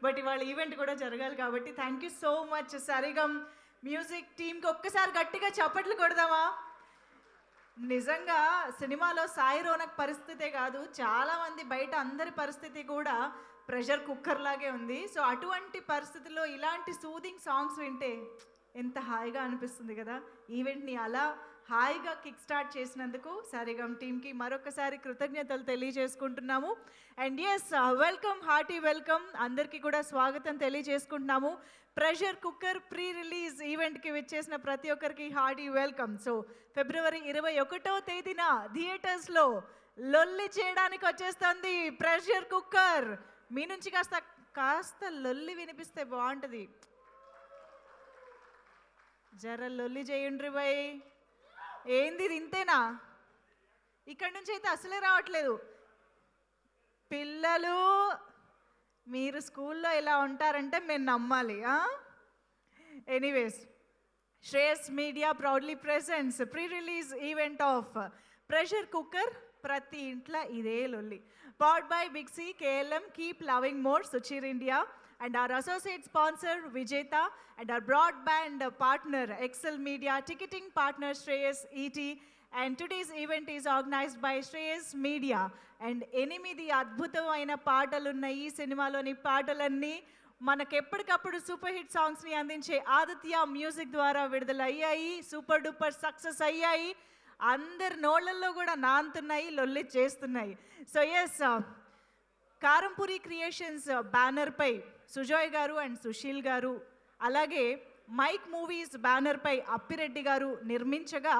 But ఇవాళ event కూడా జరగాలి కాబట్టి thank you so much. Saregama music టీమ్కి ఒక్కసారి గట్టిగా చప్పట్లు కొడదామా? నిజంగా సినిమాలో సాయి రోనక్ పరిస్థితే కాదు, చాలామంది బయట అందరి పరిస్థితి కూడా ప్రెషర్ కుక్కర్ లాగే ఉంది. సో అటువంటి పరిస్థితుల్లో ఇలాంటి సూదింగ్ సాంగ్స్ వింటే ఎంత హాయిగా అనిపిస్తుంది కదా. ఈవెంట్ని అలా హాయిగా కిక్ స్టార్ట్ చేసినందుకు సరిగమ్ టీమ్కి మరొకసారి కృతజ్ఞతలు తెలియజేసుకుంటున్నాము. And yes, welcome, hearty welcome, అందరికీ కూడా స్వాగతం తెలియజేసుకుంటున్నాము. ప్రెషర్ కుక్కర్ ప్రీ రిలీజ్ ఈవెంట్కి విచ్చేసిన ప్రతి ఒక్కరికి హార్టీ వెల్కమ్. సో ఫిబ్రవరి 21వ తేదీన థియేటర్స్లో లొల్లి చేయడానికి వచ్చేస్తుంది ప్రెషర్ కుక్కర్. మీ నుంచి కాస్త లొల్లి వినిపిస్తే బాగుంటుంది. జర లొల్లి చేయండి బై. ఏంది ఇది, ఇంతేనా? ఇక్కడి నుంచి అయితే అసలే రావట్లేదు. పిల్లలు మీరు స్కూల్లో ఇలా ఉంటారంటే మేము నమ్మాలి. Anyways, Shreyas media proudly presents pre release event of pressure cooker. ప్రతి ఇంట్లో ఇదే లొల్లి. Powered by big C, KLM, keep loving more, Suchir India, and our associate sponsor Vijeta, and our broadband partner Excel Media, ticketing partner Shreyas ET, and today's event is organized by Shreyas Media. And 8 అద్భుతమైన పాటలు ఉన్న ఈ సినిమాలోని పాటలన్నీ మనకెప్పటికప్పుడు super hit సాంగ్స్ని అందించే Aditya music ద్వారా విడుదలయ్యాయి. Super duper success అయ్యాయి. అందరి నోళ్ళల్లో కూడా నాంతున్నాయి, లొల్లి చేస్తున్నాయి. సో ఎస్, కారంపూరి క్రియేషన్స్ బ్యానర్పై సుజాయ్ గారు అండ్ సుశీల్ గారు, అలాగే మైక్ మూవీస్ బ్యానర్పై అప్పిరెడ్డి గారు నిర్మించగా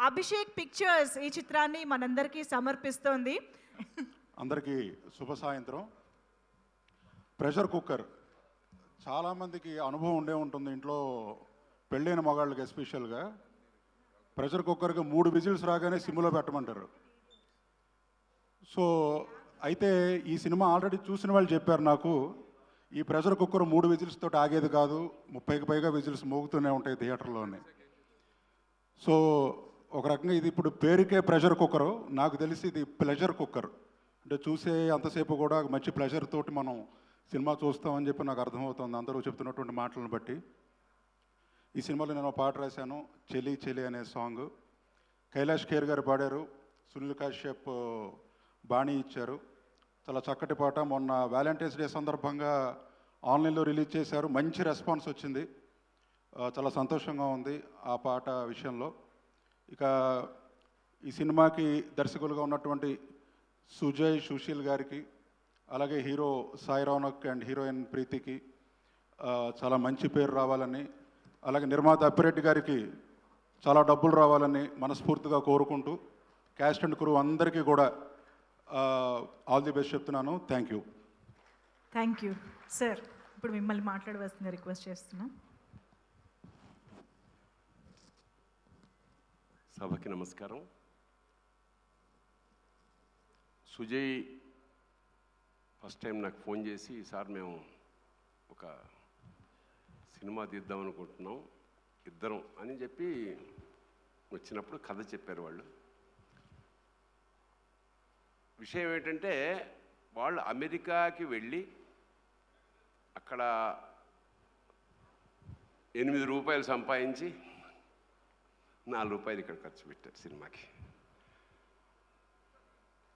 అభిషేక్ పిక్చర్స్ ఈ చిత్రాన్ని మనందరికీ సమర్పిస్తోంది. అందరికీ శుభ సాయంత్రం. ప్రెషర్ కుక్కర్ చాలామందికి అనుభవం ఉండే ఉంటుంది. ఇంట్లో పెళ్ళైన మగాళ్ళకి ఎస్పెషల్గా ప్రెషర్ కుక్కర్కి 3 విజిల్స్ రాగానే సిమ్లో పెట్టమంటారు. సో అయితే ఈ సినిమా ఆల్రెడీ చూసిన వాళ్ళు చెప్పారు నాకు, ఈ ప్రెషర్ కుక్కర్ 3 విజిల్స్ తోటి ఆగేది కాదు, 30కి పైగా విజిల్స్ మోగుతూనే ఉంటాయి థియేటర్లోనే. సో ఒక రకంగా ఇది ఇప్పుడు పేరుకే ప్రెషర్ కుక్కరు, నాకు తెలిసి ఇది ప్లెజర్ కుక్కర్. అంటే చూసే అంతసేపు కూడా మంచి ప్లెజర్ తోటి మనం సినిమా చూస్తామని చెప్పి నాకు అర్థమవుతుంది అందరూ చెప్తున్నటువంటి మాటలను బట్టి. ఈ సినిమాలో నేను ఒక పాట రాశాను, చెలి చెలి అనే సాంగ్. కైలాష్ ఖేర్ గారు పాడారు, సునీల్ కాశ్యప్ బాణీ ఇచ్చారు. చాలా చక్కటి పాట. మొన్న వ్యాలంటైన్స్ డే సందర్భంగా ఆన్లైన్లో రిలీజ్ చేశారు, మంచి రెస్పాన్స్ వచ్చింది, చాలా సంతోషంగా ఉంది ఆ పాట విషయంలో. ఇక ఈ సినిమాకి దర్శకులుగా ఉన్నటువంటి సుజయ్, సుశీల్ గారికి, అలాగే hero Sai Ronak and heroine ప్రీతికి చాలా మంచి పేరు రావాలని, అలాగే నిర్మాత అప్పిరెడ్డి గారికి చాలా డబ్బులు రావాలని మనస్ఫూర్తిగా కోరుకుంటూ క్యాస్ట్ అండ్ క్రూ అందరికీ కూడా ఆల్ ది బెస్ట్ చెప్తున్నాను. Thank you. Thank you sir. ఇప్పుడు మిమ్మల్ని మాట్లాడవలసిందిగా రిక్వెస్ట్ చేస్తున్నాం. సభకి నమస్కారం. సుజయ్ ఫస్ట్ టైం నాకు ఫోన్ చేసి, సార్ మేము ఒక సినిమా తీద్దాం అనుకుంటున్నాం ఇద్దరం అని చెప్పి వచ్చినప్పుడు కథ చెప్పారు వాళ్ళు. విషయం ఏంటంటే వాళ్ళు అమెరికాకి వెళ్ళి అక్కడ 8 రూపాయలు సంపాదించి 4 రూపాయలు ఇక్కడ ఖర్చు పెట్టారు సినిమాకి.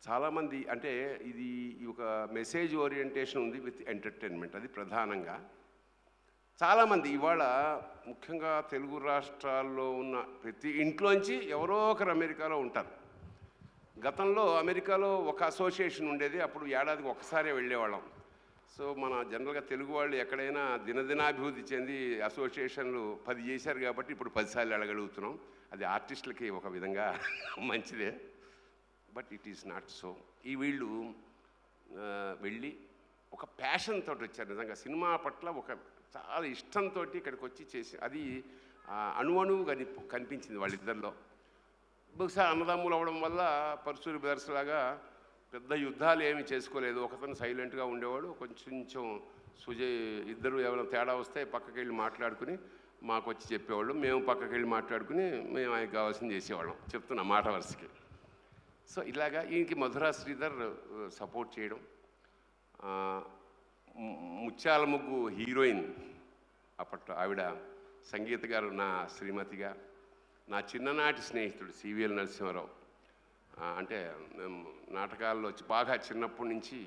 చాలామంది అంటే ఇది ఒక మెసేజ్ ఓరియంటేషన్ ఉంది విత్ ఎంటర్టైన్మెంట్, అది ప్రధానంగా. చాలామంది ఇవాళ ముఖ్యంగా తెలుగు రాష్ట్రాల్లో ఉన్న ప్రతి ఇంట్లోంచి ఎవరో ఒకరు అమెరికాలో ఉంటారు. గతంలో అమెరికాలో ఒక అసోసియేషన్ ఉండేది, అప్పుడు ఏడాదికి ఒకసారే వెళ్ళేవాళ్ళం. సో మన జనరల్గా తెలుగు వాళ్ళు ఎక్కడైనా దినదినాభివృద్ధి చెంది అసోసియేషన్లు 10 చేశారు కాబట్టి ఇప్పుడు 10 సార్లు వెళ్ళగలుగుతున్నాం. అది ఆర్టిస్టులకి ఒక విధంగా మంచిదే, but it is not so. ఈ వీళ్ళు వెళ్ళి ఒక ప్యాషన్ తోటి వచ్చారు. నిజంగా సినిమా పట్ల ఒక చాలా ఇష్టంతో ఇక్కడికి వచ్చి చేసి, అది అణువణువు కనిపించింది వాళ్ళిద్దరిలో. బహుశా అన్నదమ్ములు అవ్వడం వల్ల పరశూరి బ్రదర్స్ లాగా పెద్ద యుద్ధాలు ఏమి చేసుకోలేదు. ఒకతను సైలెంట్గా ఉండేవాడు, కొంచెం సుజయ్, ఇద్దరు ఏమైనా తేడా వస్తే పక్కకి వెళ్ళి మాట్లాడుకుని మాకు వచ్చి చెప్పేవాళ్ళు, మేము పక్కకి వెళ్ళి మాట్లాడుకుని మేము ఆయనకు కావాల్సింది చేసేవాళ్ళం. చెప్తున్నా మాట వరుసకి. సో ఇలాగా ఈయనకి మధురా శ్రీధర్ సపోర్ట్ చేయడం, ముత్యాల ముగ్గు హీరోయిన్ అప్పట్లో ఆవిడ, సంగీత గారు నా శ్రీమతిగా, నా చిన్ననాటి స్నేహితుడు సివిఎల్ నరసింహారావు. అంటే మేము నాటకాల్లో బాగా చిన్నప్పటి నుంచి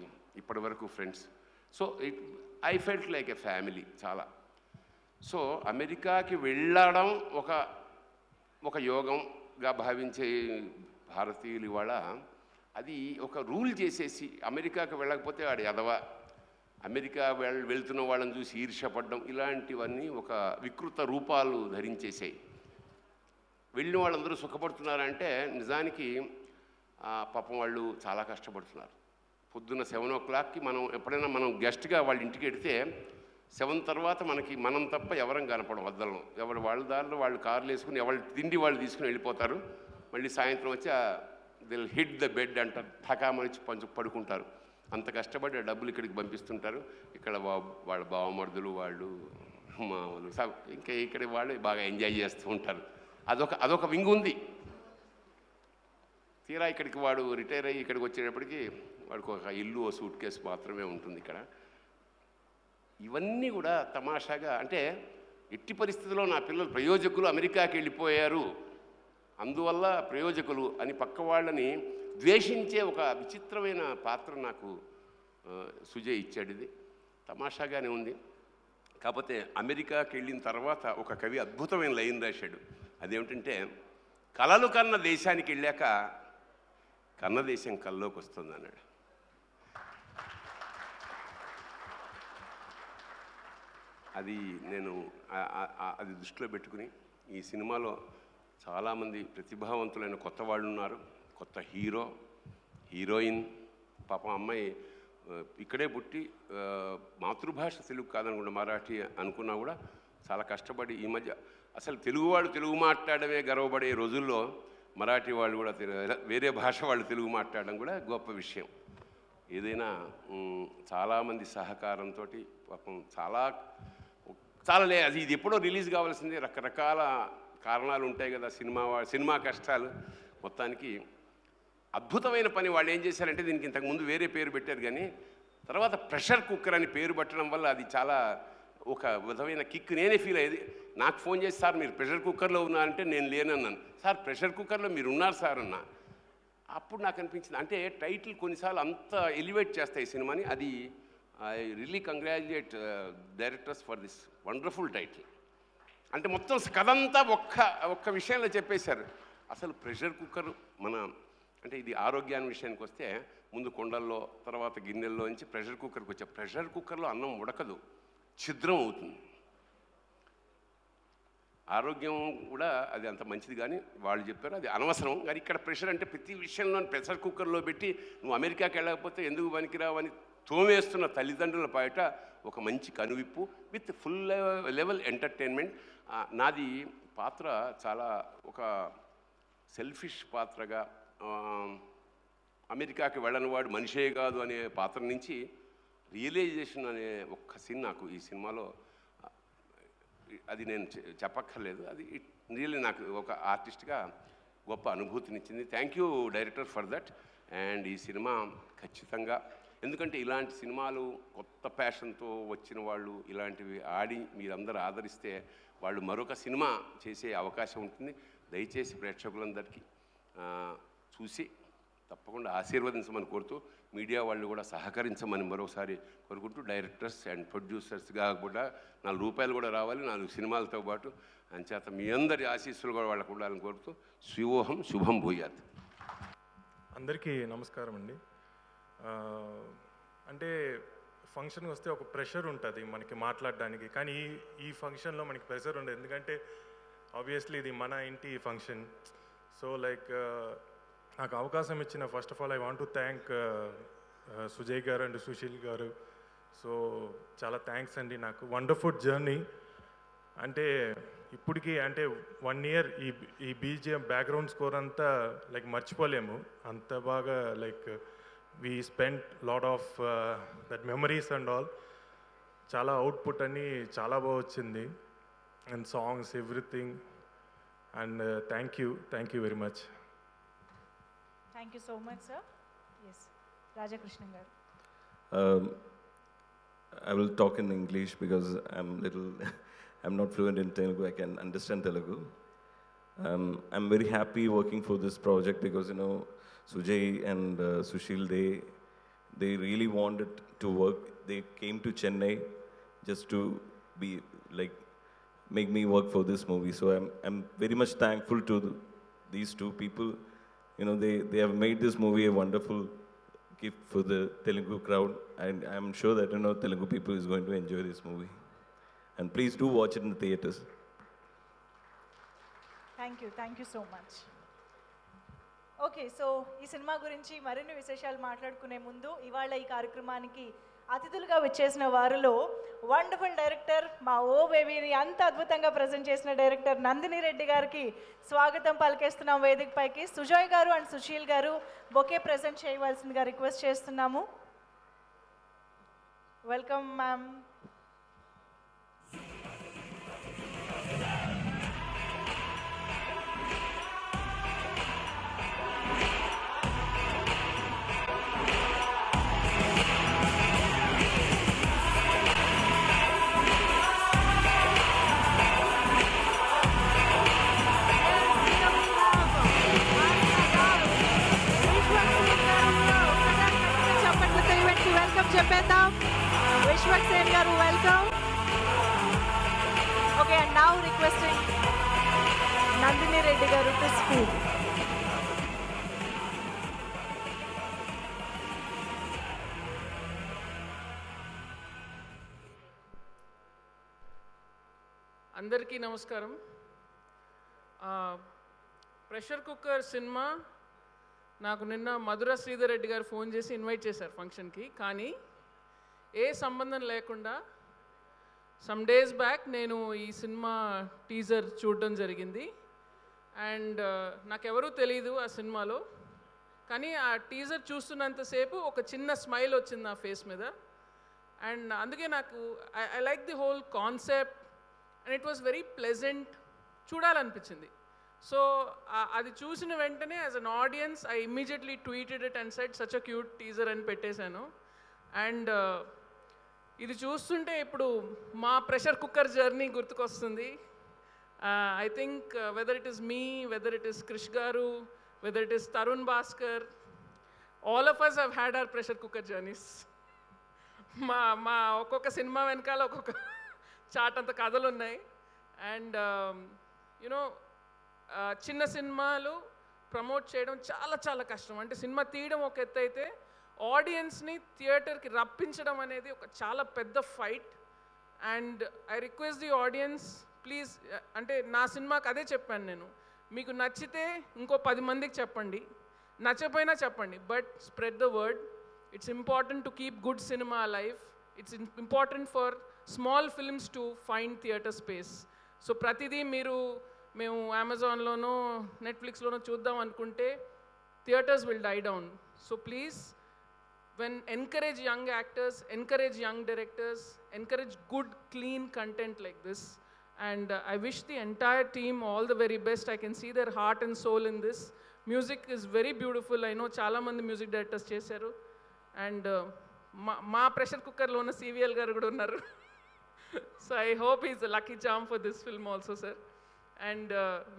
ఇప్పటి వరకు friends. So I felt like a family చాలా. సో అమెరికాకి వెళ్ళడం ఒక యోగంగా భావించే భారతీయులు ఇవాళ అది ఒక రూల్ చేసేసి, అమెరికాకి వెళ్ళకపోతే వాడు ఎదవ, అమెరికా వెళ్తున్న వాళ్ళని చూసి ఈర్ష్యపడడం, ఇలాంటివన్నీ ఒక వికృత రూపాలు ధరించేసాయి. వెళ్ళిన వాళ్ళందరూ సుఖపడుతున్నారంటే నిజానికి పాపం వాళ్ళు చాలా కష్టపడుతున్నారు. పొద్దున్న 7 o'clockకి మనం ఎప్పుడైనా మనం గెస్ట్గా వాళ్ళ ఇంటికి వెడితే 7 తర్వాత మనం తప్ప ఎవరం కనపడం వద్దలం. ఎవరు వాళ్ళ దారిలో వాళ్ళు కార్లు వేసుకుని ఎవరి తిండి వాళ్ళు తీసుకుని వెళ్ళిపోతారు. మళ్ళీ సాయంత్రం వచ్చి దిల్ హిట్ ద బెడ్ అంటారు, ఠకామని పడుకుంటారు. అంత కష్టపడి డబ్బులు ఇక్కడికి పంపిస్తుంటారు. ఇక్కడ వాళ్ళ బావమరుదులు వాళ్ళు మామూలు ఇంకా ఇక్కడ వాళ్ళు బాగా ఎంజాయ్ చేస్తూ ఉంటారు. అదొక వింగ్ ఉంది. తీరా ఇక్కడికి వాడు రిటైర్ అయ్యి ఇక్కడికి వచ్చేటప్పటికి వాడికి ఒక ఇల్లు, ఓ సూట్ కేసు మాత్రమే ఉంటుంది ఇక్కడ. ఇవన్నీ కూడా తమాషాగా, అంటే ఎట్టి పరిస్థితుల్లో నా పిల్లలు ప్రయోజకులు అమెరికాకి వెళ్ళిపోయారు, అందువల్ల ప్రయోజకులు అని పక్క వాళ్ళని ద్వేషించే ఒక విచిత్రమైన పాత్ర నాకు సుజయ్ ఇచ్చాడు. ఇది తమాషాగానే ఉంది. కాకపోతే అమెరికాకి వెళ్ళిన తర్వాత ఒక కవి అద్భుతమైన లైన్ రాశాడు. అదేమిటంటే, కలలు కన్న దేశానికి వెళ్ళాక కన్న దేశం కల్లోకి వస్తుంది అన్నాడు. అది నేను అది దృష్టిలో పెట్టుకుని ఈ సినిమాలో చాలామంది ప్రతిభావంతులైన కొత్త వాళ్ళు ఉన్నారు. కొత్త హీరో, హీరోయిన్. పాపం అమ్మాయి ఇక్కడే పుట్టి మాతృభాష తెలుగు కాదనుకుంటా, మరాఠీ అనుకున్నా కూడా చాలా కష్టపడి ఈ మధ్య అసలు తెలుగు మాట్లాడమే గర్వపడే రోజుల్లో మరాఠీ వాళ్ళు కూడా వేరే భాష వాళ్ళు తెలుగు మాట్లాడడం కూడా గొప్ప విషయం. ఏదైనా చాలామంది సహకారంతో పాపం చాలా అది ఇది ఎప్పుడో రిలీజ్ కావాల్సిందే. రకరకాల కారణాలు ఉంటాయి కదా సినిమా కష్టాలు. మొత్తానికి అద్భుతమైన పని వాళ్ళు ఏం చేశారంటే, దీనికి ఇంతకుముందు వేరే పేరు పెట్టారు కానీ తర్వాత ప్రెషర్ కుక్కర్ అని పేరు పెట్టడం వల్ల అది చాలా ఒక విధమైన కిక్ నేనే ఫీల్ అయ్యేది. నాకు ఫోన్ చేసి, సార్ మీరు ప్రెషర్ కుక్కర్లో ఉన్నారంటే నేను లేనన్నాను. సార్ ప్రెషర్ కుక్కర్లో మీరు ఉన్నారు సార్ అన్న. అప్పుడు నాకు అనిపించింది, అంటే టైటిల్ కొన్నిసార్లు అంత ఎలివేట్ చేస్తాయి సినిమాని. అది I really congratulate directors for this wonderful title. అంటే మొత్తం కథంతా ఒక్క విషయంలో చెప్పేశారు. అసలు ప్రెషర్ కుక్కర్ అంటే ఇది ఆరోగ్యాన్ని విషయానికి వస్తే ముందు కొండల్లో తర్వాత గిన్నెల్లో నుంచి ప్రెషర్ కుక్కర్కి వచ్చే ప్రెషర్ కుక్కర్లో అన్నం ఉడకదు, ఛిద్రం అవుతుంది. ఆరోగ్యం కూడా అది అంత మంచిది కానీ వాళ్ళు చెప్పారు అది అనవసరం. కానీ ఇక్కడ ప్రెషర్ అంటే ప్రతి విషయంలో ప్రెషర్ కుక్కర్లో పెట్టి నువ్వు అమెరికాకి వెళ్ళకపోతే ఎందుకు పనికిరావని తోమేస్తున్న తల్లిదండ్రుల బయట ఒక మంచి కనువిప్పు విత్ ఫుల్ లెవెల్ ఎంటర్టైన్మెంట్. నాది పాత్ర చాలా ఒక సెల్ఫిష్ పాత్రగా, అమెరికాకి వెళ్ళని వాడు మనిషే కాదు అనే పాత్ర నుంచి రియలైజేషన్ అనే ఒక్క సీన్ నాకు ఈ సినిమాలో, అది నేను చెప్పక్కర్లేదు, అది రియల్లీ నాకు ఒక ఆర్టిస్ట్గా గొప్ప అనుభూతినిచ్చింది. Thank you director for that. And ఈ సినిమా ఖచ్చితంగా, ఎందుకంటే ఇలాంటి సినిమాలు కొత్త ప్యాషన్తో వచ్చిన వాళ్ళు ఇలాంటివి ఆడి మీరందరూ ఆదరిస్తే వాళ్ళు మరొక సినిమా చేసే అవకాశం ఉంటుంది. దయచేసి ప్రేక్షకులందరికీ చూసి తప్పకుండా ఆశీర్వదించమని కోరుతూ, మీడియా వాళ్ళు కూడా సహకరించమని మరోసారి కోరుకుంటూ, డైరెక్టర్స్ అండ్ ప్రొడ్యూసర్స్గా కూడా 4 రూపాయలు కూడా రావాలి 4 సినిమాలతో పాటు. అంచేత మీ అందరి ఆశీస్సులు కూడా వాళ్ళకు ఉండాలని కోరుతూ, శివోహం శుభం భూయాత్. అందరికీ నమస్కారం అండి. అంటే ఫంక్షన్కి వస్తే ఒక ప్రెషర్ ఉంటుంది మనకి మాట్లాడడానికి, కానీ ఈ ఫంక్షన్లో మనకి ప్రెషర్ ఉండదు. ఎందుకంటే ఆబ్వియస్లీ ఇది మన ఇంటి ఫంక్షన్. సో లైక్ నాకు అవకాశం ఇచ్చిన first of all I want to thank Sujay గారు అండ్ సుశీల్ గారు. సో చాలా థ్యాంక్స్ అండి. నాకు వండర్ఫుల్ జర్నీ. అంటే ఇప్పటికీ అంటే 1 year ఈ బీజిఎం బ్యాక్గ్రౌండ్ స్కోర్ అంతా లైక్ మర్చిపోలేము, అంత బాగా like we spend lot of that memories and all. చాలా అవుట్పుట్ అని చాలా బాగా వచ్చింది, and songs everything. And thank you very much. Thank you so much sir. Yes, Rajakrishna గారు. I will talk in English because I'm not fluent in Telugu. I can understand Telugu. I'm very happy working for this project because Sujay and Sushil, they really wanted to work. They came to Chennai just to be like make me work for this movie. So I'm very much thankful to these two people. They have made this movie a wonderful gift for the Telugu crowd, and I'm sure that Telugu people is going to enjoy this movie. And please do watch it in the theaters. Thank you so much. Okay, so ఈ cinema గురించి మరిన్ని విశేషాలు మాట్లాడుకునే ముందు ఇవాళ ఈ కార్యక్రమానికి అతిథులుగా వచ్చేసిన వారిలో వండర్ఫుల్ డైరెక్టర్, మా ఓ బేబీని అంత అద్భుతంగా ప్రజెంట్ చేసిన డైరెక్టర్ నందిని రెడ్డి గారికి స్వాగతం పలికేస్తున్నాం వేదికపైకి. సుజయ్ గారు అండ్ సుశీల్ గారు బొకే ప్రజెంట్ చేయవలసిందిగా రిక్వెస్ట్ చేస్తున్నాము. Welcome ma'am. చెప్పేద్దాం. విశ్వక్సేన్ గారు welcome. Okay, and now requesting Nandini Reddy గారు టు స్పీక్. అందరికీ నమస్కారం. ప్రెషర్ కుక్కర్ సినిమా నాకు నిన్న మధుర శ్రీధర్ రెడ్డి గారు ఫోన్ చేసి ఇన్వైట్ చేశారు ఫంక్షన్కి. కానీ ఏ సంబంధం లేకుండా సమ్ డేస్ బ్యాక్ నేను ఈ సినిమా టీజర్ చూడడం జరిగింది. అండ్ నాకెవరూ తెలీదు ఆ సినిమాలో, కానీ ఆ టీజర్ చూస్తున్నంతసేపు ఒక చిన్న స్మైల్ వచ్చింది నా ఫేస్ మీద. అండ్ అందుకే నాకు I like the whole concept and it was very pleasant, చూడాలనిపించింది. సో అది చూసిన వెంటనే as an audience I immediately tweeted it and said such a cute teaser అని పెట్టేశాను. అండ్ ఇది చూస్తుంటే ఇప్పుడు మా ప్రెషర్ కుక్కర్ జర్నీ గుర్తుకొస్తుంది. I think whether it is me, whether it is Krish గారు, whether it is Tarun Bhaskar, all of us have had our pressure cooker journeys. మా ఒక్కొక్క సినిమా వెనకాల ఒక్కొక్క చాటంత కథలు ఉన్నాయి. అండ్ యునో చిన్న సినిమాలు ప్రమోట్ చేయడం చాలా చాలా కష్టం. అంటే సినిమా తీయడం ఒక ఎత్తు అయితే ఆడియన్స్ని థియేటర్కి రప్పించడం అనేది ఒక చాలా పెద్ద fight. And I request the audience please, అంటే నా సినిమాకి అదే చెప్పాను నేను, మీకు నచ్చితే ఇంకో 10 మందికి చెప్పండి, నచ్చపోయినా చెప్పండి, but spread the word. It's important to keep good cinema alive. It's important for small films to find theatre space. So ప్రతిదీ మేము అమెజాన్లోనో నెట్ఫ్లిక్స్లోనో చూద్దాం అనుకుంటే theatres will die down. So please, when encourage young actors, encourage young directors, encourage good, clean content like this. And I wish the entire team all the very best. I can see their heart and soul in this. Music is very beautiful. I know chala mandi music directors chesaru. And ma pressure cooker lo una CVL garu kuda unnaru. So I hope he's a lucky charm for this film also, sir. And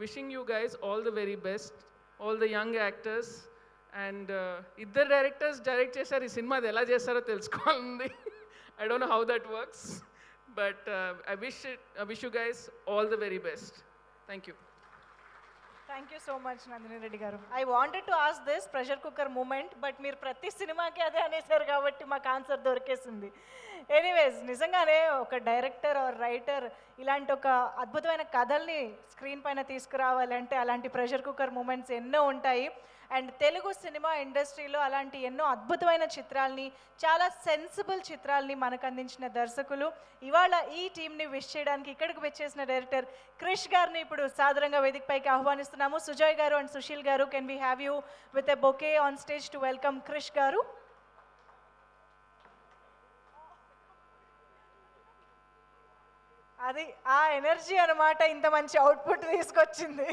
wishing you guys all the very best, all the young actors. And ఇద్దరు directors direct చేశారు. ఈ cinema అది ఎలా చేస్తారో తెలుసుకోవాలంది. I don't know how that works, but I wish you guys all the very best. Thank you. Thank you so much Nandini Reddy గారు. I wanted to ask this pressure cooker moment, but మీరు ప్రతి సినిమాకి అదే అనేసారు కాబట్టి మాకు ఆన్సర్ దొరికేసింది. ఎనీవేస్, నిజంగానే ఒక director are writer ఇలాంటి ఒక అద్భుతమైన కథల్ని స్క్రీన్ పైన తీసుకురావాలంటే అలాంటి ప్రెషర్ కుక్కర్ మూమెంట్స్ ఎన్నో ఉంటాయి. అండ్ తెలుగు సినిమా ఇండస్ట్రీలో అలాంటి ఎన్నో అద్భుతమైన చిత్రాల్ని, చాలా సెన్సిబుల్ చిత్రాల్ని మనకు అందించిన దర్శకులు. ఇవాళ ఈ టీంని విష్ చేయడానికి ఇక్కడికి వచ్చేసిన డైరెక్టర్ క్రిష్ గారిని ఇప్పుడు సాదరంగా వేదికపైకి ఆహ్వానిస్తున్నాము. సుజయ్ గారు అండ్ సుశీల్ గారు, can we have you with a bouquet on stage to welcome Krish గారు. అది ఆ ఎనర్జీ అన్నమాట ఇంత మంచి అవుట్పుట్ తీసుకొచ్చింది.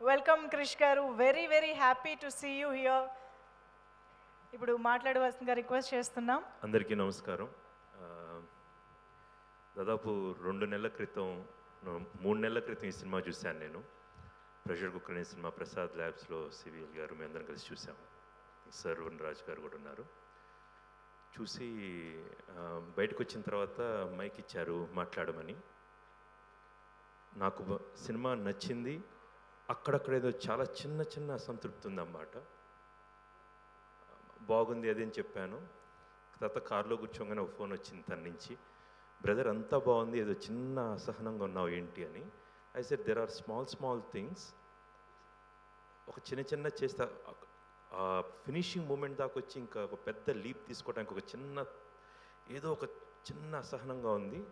వెల్కమ్ క్రిష్ గారు, very very happy to see you here. ఇప్పుడు మాట్లాడవలసిందిగా రిక్వెస్ట్ చేస్తున్నాం. అందరికీ నమస్కారం. ఆ, దాదాపు 2 నెలల క్రితం 3 నెలల క్రితం ఈ సినిమా చూశాను నేను. ప్రెషర్ కుక్కర్ అనే సినిమా ప్రసాద్ ల్యాబ్స్లో సివిఎల్ గారు మేము అందరం కలిసి చూసాము. సార్ వరుణ్ గారు కూడా ఉన్నారు. చూసి బయటకు వచ్చిన తర్వాత మైక్ ఇచ్చారు మాట్లాడమని. నాకు సినిమా నచ్చింది. అక్కడక్కడ ఏదో చాలా చిన్న చిన్న అసంతృప్తి ఉందన్నమాట. బాగుంది అది అని చెప్పాను. తర్వాత కార్లో కూర్చోగానే ఒక ఫోన్ వచ్చింది తన నుంచి, బ్రదర్ అంతా బాగుంది, ఏదో చిన్న అసహనంగా ఉన్నావు ఏంటి అని. I said there are small things. ఒక చిన్న చేస్తా ఫినిషింగ్ మూమెంట్ దాకా వచ్చి ఇంకా ఒక పెద్ద లీప్ తీసుకోవడానికి ఒక చిన్న అసహనంగా ఉంది.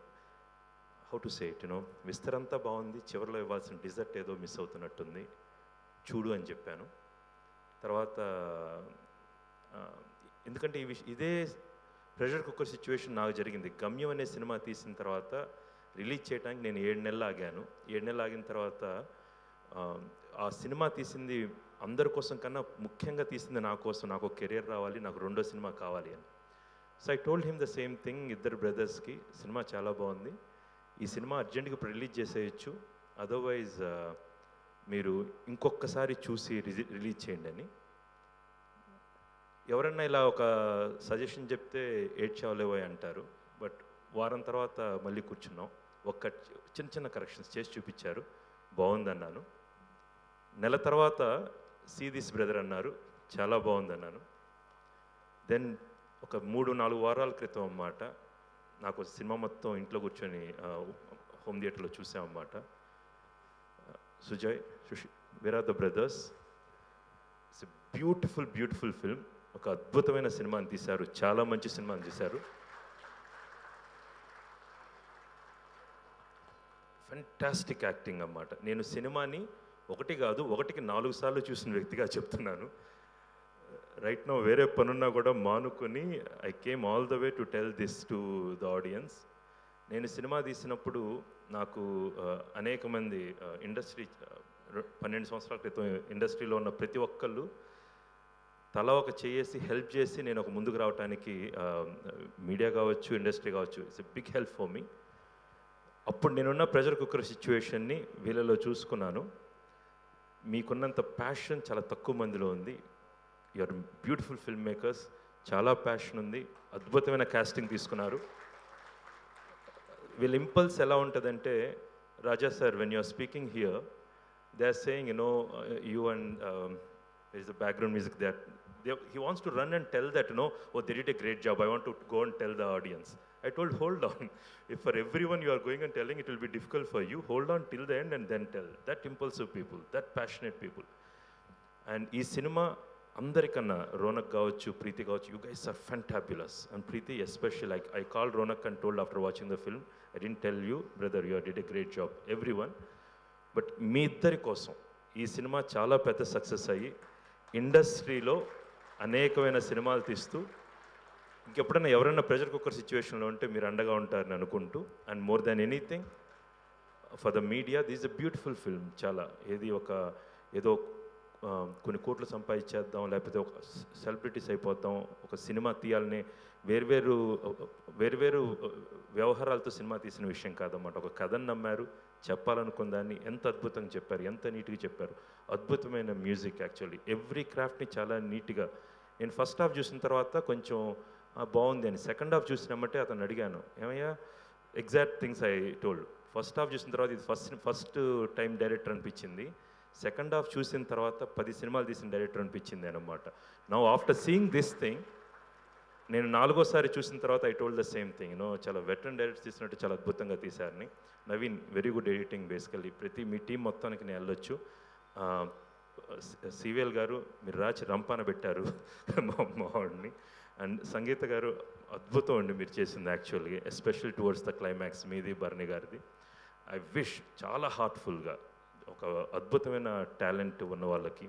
హౌ టు సే ఇట్, విస్తరంతా బాగుంది, చివరిలో ఇవ్వాల్సిన డిజర్ట్ ఏదో మిస్ అవుతున్నట్టుంది, చూడు అని చెప్పాను. తర్వాత ఎందుకంటే ఇదే ప్రెషర్ కుక్కర్ సిచ్యువేషన్ నాకు జరిగింది. గమ్యం అనే సినిమా తీసిన తర్వాత రిలీజ్ చేయడానికి నేను 7 నెలలు ఆగాను. 7 నెలలు ఆగిన తర్వాత ఆ సినిమా తీసింది అందరి కోసం కన్నా ముఖ్యంగా తీసింది నా కోసం. నాకు ఒక కెరీర్ రావాలి, నాకు రెండో సినిమా కావాలి అని. So I told him the same thing. ఇద్దరు బ్రదర్స్కి సినిమా చాలా బాగుంది, ఈ సినిమా అర్జెంట్గా ఇప్పుడు రిలీజ్ చేసేయచ్చు, అదర్వైజ్ మీరు ఇంకొకసారి చూసి రిలీజ్ చేయండి అని. ఎవరన్నా ఇలా ఒక సజెషన్ చెప్తే ఏడ్చావలేవో అంటారు. బట్ వారం తర్వాత మళ్ళీ కూర్చున్నాం, చిన్న కరెక్షన్స్ చేసి చూపించారు, బాగుందన్నాను. నెల తర్వాత సీ దిస్ బ్రదర్ అన్నారు, చాలా బాగుందన్నాను. దెన్ ఒక 3-4 వారాల క్రితం అన్నమాట నాకు సినిమా మొత్తం ఇంట్లో కూర్చొని హోమ్ థియేటర్లో చూసామన్నమాట. Sujay, where are the brothers, it's beautiful film. ఒక అద్భుతమైన సినిమాని తీశారు, చాలా మంచి సినిమాని తీశారు. ఫెంటాస్టిక్ యాక్టింగ్ అన్నమాట. నేను సినిమాని 1 కాదు 1కి 4 సార్లు చూసిన వ్యక్తిగా చెప్తున్నాను. రైట్ నో వేరే పనున్నా కూడా మానుకొని I came all the way to tell this to the audience. నేను సినిమా తీసినప్పుడు నాకు అనేక మంది ఇండస్ట్రీ 12 సంవత్సరాల క్రితం ఇండస్ట్రీలో ఉన్న ప్రతి ఒక్కళ్ళు తల ఒక చేసి హెల్ప్ చేసి నేను ఒక ముందుకు రావడానికి, మీడియా కావచ్చు, ఇండస్ట్రీ కావచ్చు, it's a big help for me. అప్పుడు నేనున్న ప్రెషర్ కుక్కర్ సిచ్యువేషన్ని వీళ్ళలో చూసుకున్నాను. మీకున్నంత ప్యాషన్ చాలా తక్కువ మందిలో ఉంది. యూఆర్ బ్యూటిఫుల్ ఫిల్మ్ మేకర్స్, చాలా ప్యాషన్ ఉంది, అద్భుతమైన కాస్టింగ్ తీసుకున్నారు. వీళ్ళ ఇంపల్స్ ఎలా ఉంటుందంటే, Raja sir when you are speaking here they are saying you and there is a background music that he wants to run and tell that they did a great job, I want to go and tell the audience. I told, hold on, if for everyone you are going and telling, it will be difficult for you. Hold on till the end and then tell. That impulsive people, that passionate people. And ee cinema అందరికన్నా రోనక్ కావచ్చు, ప్రీతి కావచ్చు, you guys are fantabulous. And Preeti especially, like I called Ronak and told after watching the film, I didn't tell you brother, you did a great job, everyone. But మీ ఇద్దరి కోసం ఈ cinema చాలా పెద్ద success అయ్యి ఇండస్ట్రీలో అనేకమైన సినిమాలు తీస్తూ ఇంకెప్పుడైనా ఎవరైనా ప్రెషర్ కుక్కర్ సిచ్యువేషన్లో ఉంటే మీరు అండగా ఉంటారని అనుకుంటూ, and more than anything for the media, this a beautiful film. చాలా ఏదో కొన్ని కోట్లు సంపాదించేద్దాం, లేకపోతే ఒక సెలబ్రిటీస్ అయిపోతాం, ఒక సినిమా తీయాలని వేర్వేరు వ్యవహారాలతో సినిమా తీసిన విషయం కాదన్నమాట. ఒక కథను నమ్మారు, చెప్పాలనుకున్న దాన్ని ఎంత అద్భుతంగా చెప్పారు, ఎంత నీట్గా చెప్పారు. అద్భుతమైన మ్యూజిక్, యాక్చువల్లీ ఎవ్రీ క్రాఫ్ట్ని చాలా నీట్గా. నేను ఫస్ట్ హాఫ్ చూసిన తర్వాత కొంచెం బాగుంది అని, సెకండ్ హాఫ్ చూసినామంటే అతను అడిగాను, ఏమయ్యా exact things I told. First half చూసిన తర్వాత ఇది ఫస్ట్ టైం డైరెక్టర్ అనిపించింది, సెకండ్ హాఫ్ చూసిన తర్వాత 10 సినిమాలు తీసిన డైరెక్టర్ అనిపించింది అనమాట. Now after seeing this thing, నేను 4వ సారి చూసిన తర్వాత I told the same thing, చాలా వెటరన్ డైరెక్టర్స్ తీసినట్టు చాలా అద్భుతంగా తీశారని. Naveen very good editing basically. మీ టీం మొత్తానికి నేను వెళ్ళొచ్చు. సివిఎల్ గారు మీరు రాచి రంపాన పెట్టారు మా వాడిని. అండ్ సంగీత గారు అద్భుతం అండి మీరు చేసింది యాక్చువల్గా, ఎస్పెషల్లీ టువర్డ్స్ ద క్లైమాక్స్ మీది బర్ని గారిది. ఐ విష్ చాలా హార్ట్ఫుల్గా ఒక అద్భుతమైన టాలెంట్ ఉన్న వాళ్ళకి,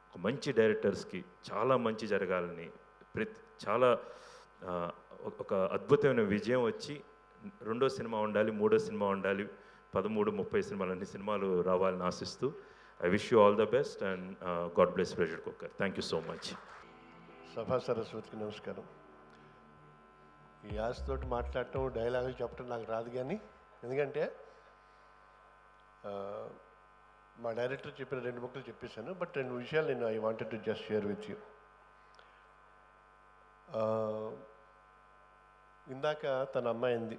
ఒక మంచి డైరెక్టర్స్కి చాలా మంచి జరగాలని, చాలా ఒక అద్భుతమైన విజయం వచ్చి 2వ సినిమా ఉండాలి, 3వ సినిమా ఉండాలి, 13-30 సినిమాలు, అన్ని సినిమాలు రావాలని ఆశిస్తూ I wish you all the best, and God bless Pressure Cooker. Thank you so much. సభా సరస్వతికి నమస్కారం. ఈ యాస్తోటి మాట్లాడటం డైలాగులు చెప్పడం నాకు రాదు, కానీ ఎందుకంటే మా డైరెక్టర్ చెప్పిన 2 ముక్కలు చెప్పేశాను. బట్ 2 విషయాలు నేను I wanted to just share with you. ఇందాక తన అమ్మాయి ఉంది,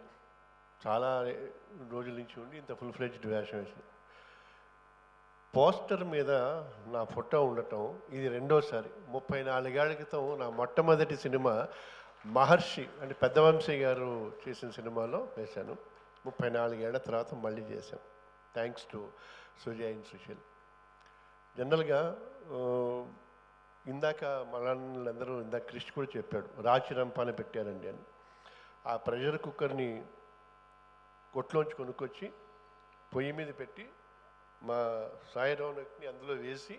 చాలా రోజుల నుంచి ఉండి ఇంత ఫుల్ ఫ్లెడ్జ్డ్ వేషం వేసింది. పోస్టర్ మీద నా ఫోటో ఉండటం ఇది 2వసారి. 34 ఏళ్ల క్రితం నా మొట్టమొదటి సినిమా మహర్షి అంటే పెద్దవంశీ గారు చేసిన సినిమాలో వేశాను. 34 ఏళ్ల తర్వాత మళ్ళీ చేశాను, thanks to Sujay and Sushil. జనరల్గా ఇందాక మళ్ళందరూ ఇందాక క్రిష్ కూడా చెప్పాడు, రాచి రంపాన పెట్టారండి అని. ఆ ప్రెషర్ కుక్కర్ని కొట్లోంచి కొనుక్కొచ్చి పొయ్యి మీద పెట్టి మా సాయి రౌనక్ని అందులో వేసి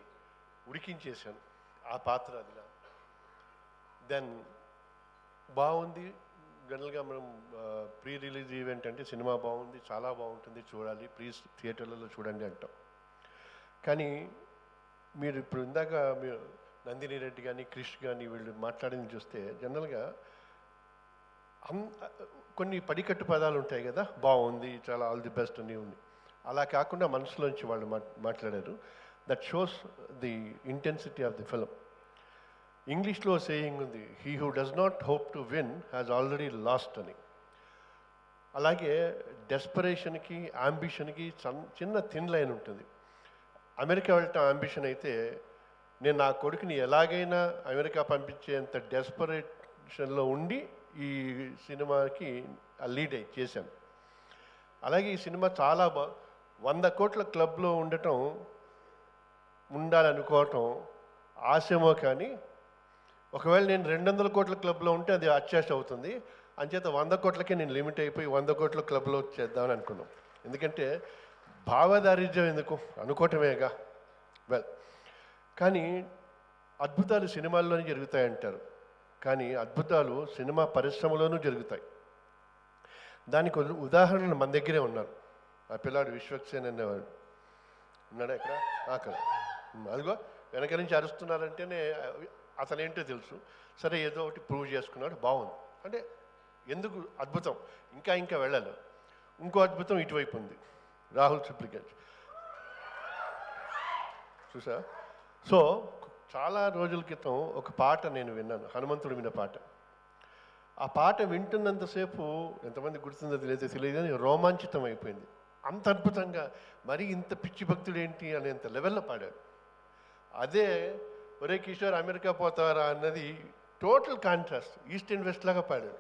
ఉడికించేశాను. ఆ పాత్ర అదిలా. దెన్ బాగుంది. జనరల్గా మనం ప్రీ రిలీజ్ ఈవెంట్ అంటే సినిమా బాగుంది, చాలా బాగుంటుంది, చూడాలి, ప్లీజ్ థియేటర్లలో చూడండి అంటాం. కానీ మీరు ఇప్పుడు ఇందాక మీరు నందిని రెడ్డి కానీ క్రిష్ కానీ వీళ్ళు మాట్లాడింది చూస్తే జనరల్గా కొన్ని పడికట్టు పదాలు ఉంటాయి కదా, బాగుంది, చాలా ఆల్ ది బెస్ట్ అని ఉంది. అలా కాకుండా మనసులోంచి వాళ్ళు మాట్లాడారు. That shows the intensity of the film. ఇంగ్లీష్లో సేయింగ్ ఉంది, he who does not hope to win has already last అని. అలాగే డెస్పరేషన్కి అంబిషన్కి చిన్న థిన్ లైన్ ఉంటుంది. అమెరికా వెళ్ళటం అంబిషన్ అయితే నేను నా కొడుకుని ఎలాగైనా అమెరికా పంపించేంత డెస్పరేషన్లో ఉండి ఈ సినిమాకి లీడ్ అయ్యి చేశాను. అలాగే ఈ సినిమా చాలా 100 కోట్ల క్లబ్లో ఉండాలనుకోవటం ఆశమో, కానీ ఒకవేళ నేను 200 కోట్ల క్లబ్లో ఉంటే అది అత్యాశ అవుతుంది. అంచేత 100 కోట్లకే నేను లిమిట్ అయిపోయి 100 కోట్ల క్లబ్లో చేద్దామని అనుకున్నాం. ఎందుకంటే భావదారిద్ర్యం ఎందుకు అనుకోవటమేగా. వెల్, కానీ అద్భుతాలు సినిమాల్లోనే జరుగుతాయంటారు, కానీ అద్భుతాలు సినిమా పరిశ్రమలోనూ జరుగుతాయి. దానికి ఉదాహరణలు మన దగ్గరే ఉన్నారు. ఆ పిల్లాడు విశ్వక్సేన్ అనేవాడు ఉన్నాడా ఇక్కడ? అక్కడ అదిగో వెనక నుంచి అరుస్తున్నారంటేనే అతనేంటో తెలుసు. సరే ఏదో ఒకటి ప్రూవ్ చేసుకున్నాడు, బాగుంది. అంటే ఎందుకు అద్భుతం ఇంకా వెళ్ళాలి. ఇంకో అద్భుతం ఇటువైపు ఉంది, రాహుల్ సిప్లిగంజ్ చూసా. సో చాలా రోజుల క్రితం ఒక పాట నేను విన్నాను, హనుమంతుడు విన్న పాట. ఆ పాట వింటున్నంతసేపు ఎంతమంది గుర్తుందో తెలియదు కానీ రోమాంచితం అయిపోయింది. అంత అద్భుతంగా, మరి ఇంత పిచ్చి భక్తుడు ఏంటి అనేంత లెవెల్లో పాడాడు. అదే ఒరే కిషోర్ అమెరికా పోతారా అన్నది total contrast, east and west లాగా పాడాడు.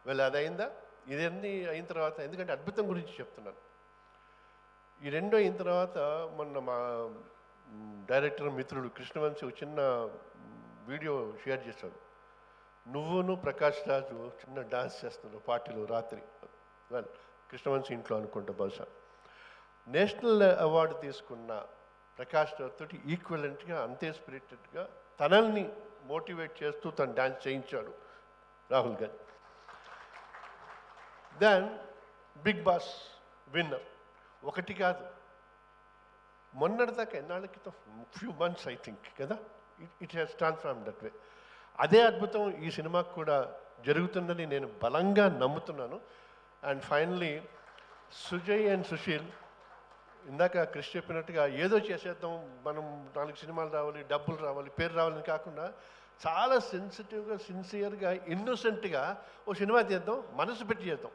వెళ్ళి అది అయిందా? ఇదన్నీ అయిన తర్వాత, ఎందుకంటే అద్భుతం గురించి చెప్తున్నాను, ఈ రెండో అయిన తర్వాత మొన్న మా డైరెక్టర్ మిత్రుడు కృష్ణవంశీ చిన్న వీడియో షేర్ చేశాడు. నువ్వును ప్రకాష్ రాజు చిన్న డాన్స్ చేస్తున్నావు పార్టీలో రాత్రి. వెల్, కృష్ణవంశీ ఇంట్లో అనుకుంటా బహుశా. నేషనల్ అవార్డు తీసుకున్న ప్రకాష్ రాజ్ తోటి ఈక్వలెంట్గా అంతే స్పిరిటెడ్గా తనల్ని మోటివేట్ చేస్తూ తను డాన్స్ చేయించాడు Rahul Gandhi. Then big boss winner ఒకటి కాదు, మొన్నటిదాకా ఎన్నాళ్ళ క్రితం ఫ్యూ మంత్స్ ఐ థింక్ కదా, it has transform that way. అదే అద్భుతం ఈ సినిమాకు కూడా జరుగుతుందని నేను బలంగా నమ్ముతున్నాను. And finally Sujay and Sushil, ఇందాక క్రిష్ చెప్పినట్టుగా ఏదో చేసేద్దాం, మనం 4 సినిమాలు రావాలి, డబ్బులు రావాలి, పేరు రావాలని కాకుండా చాలా సెన్సిటివ్గా, సిన్సియర్గా, ఇన్నోసెంట్గా ఓ సినిమా తీద్దాం, మనసు పెట్టి చేద్దాం.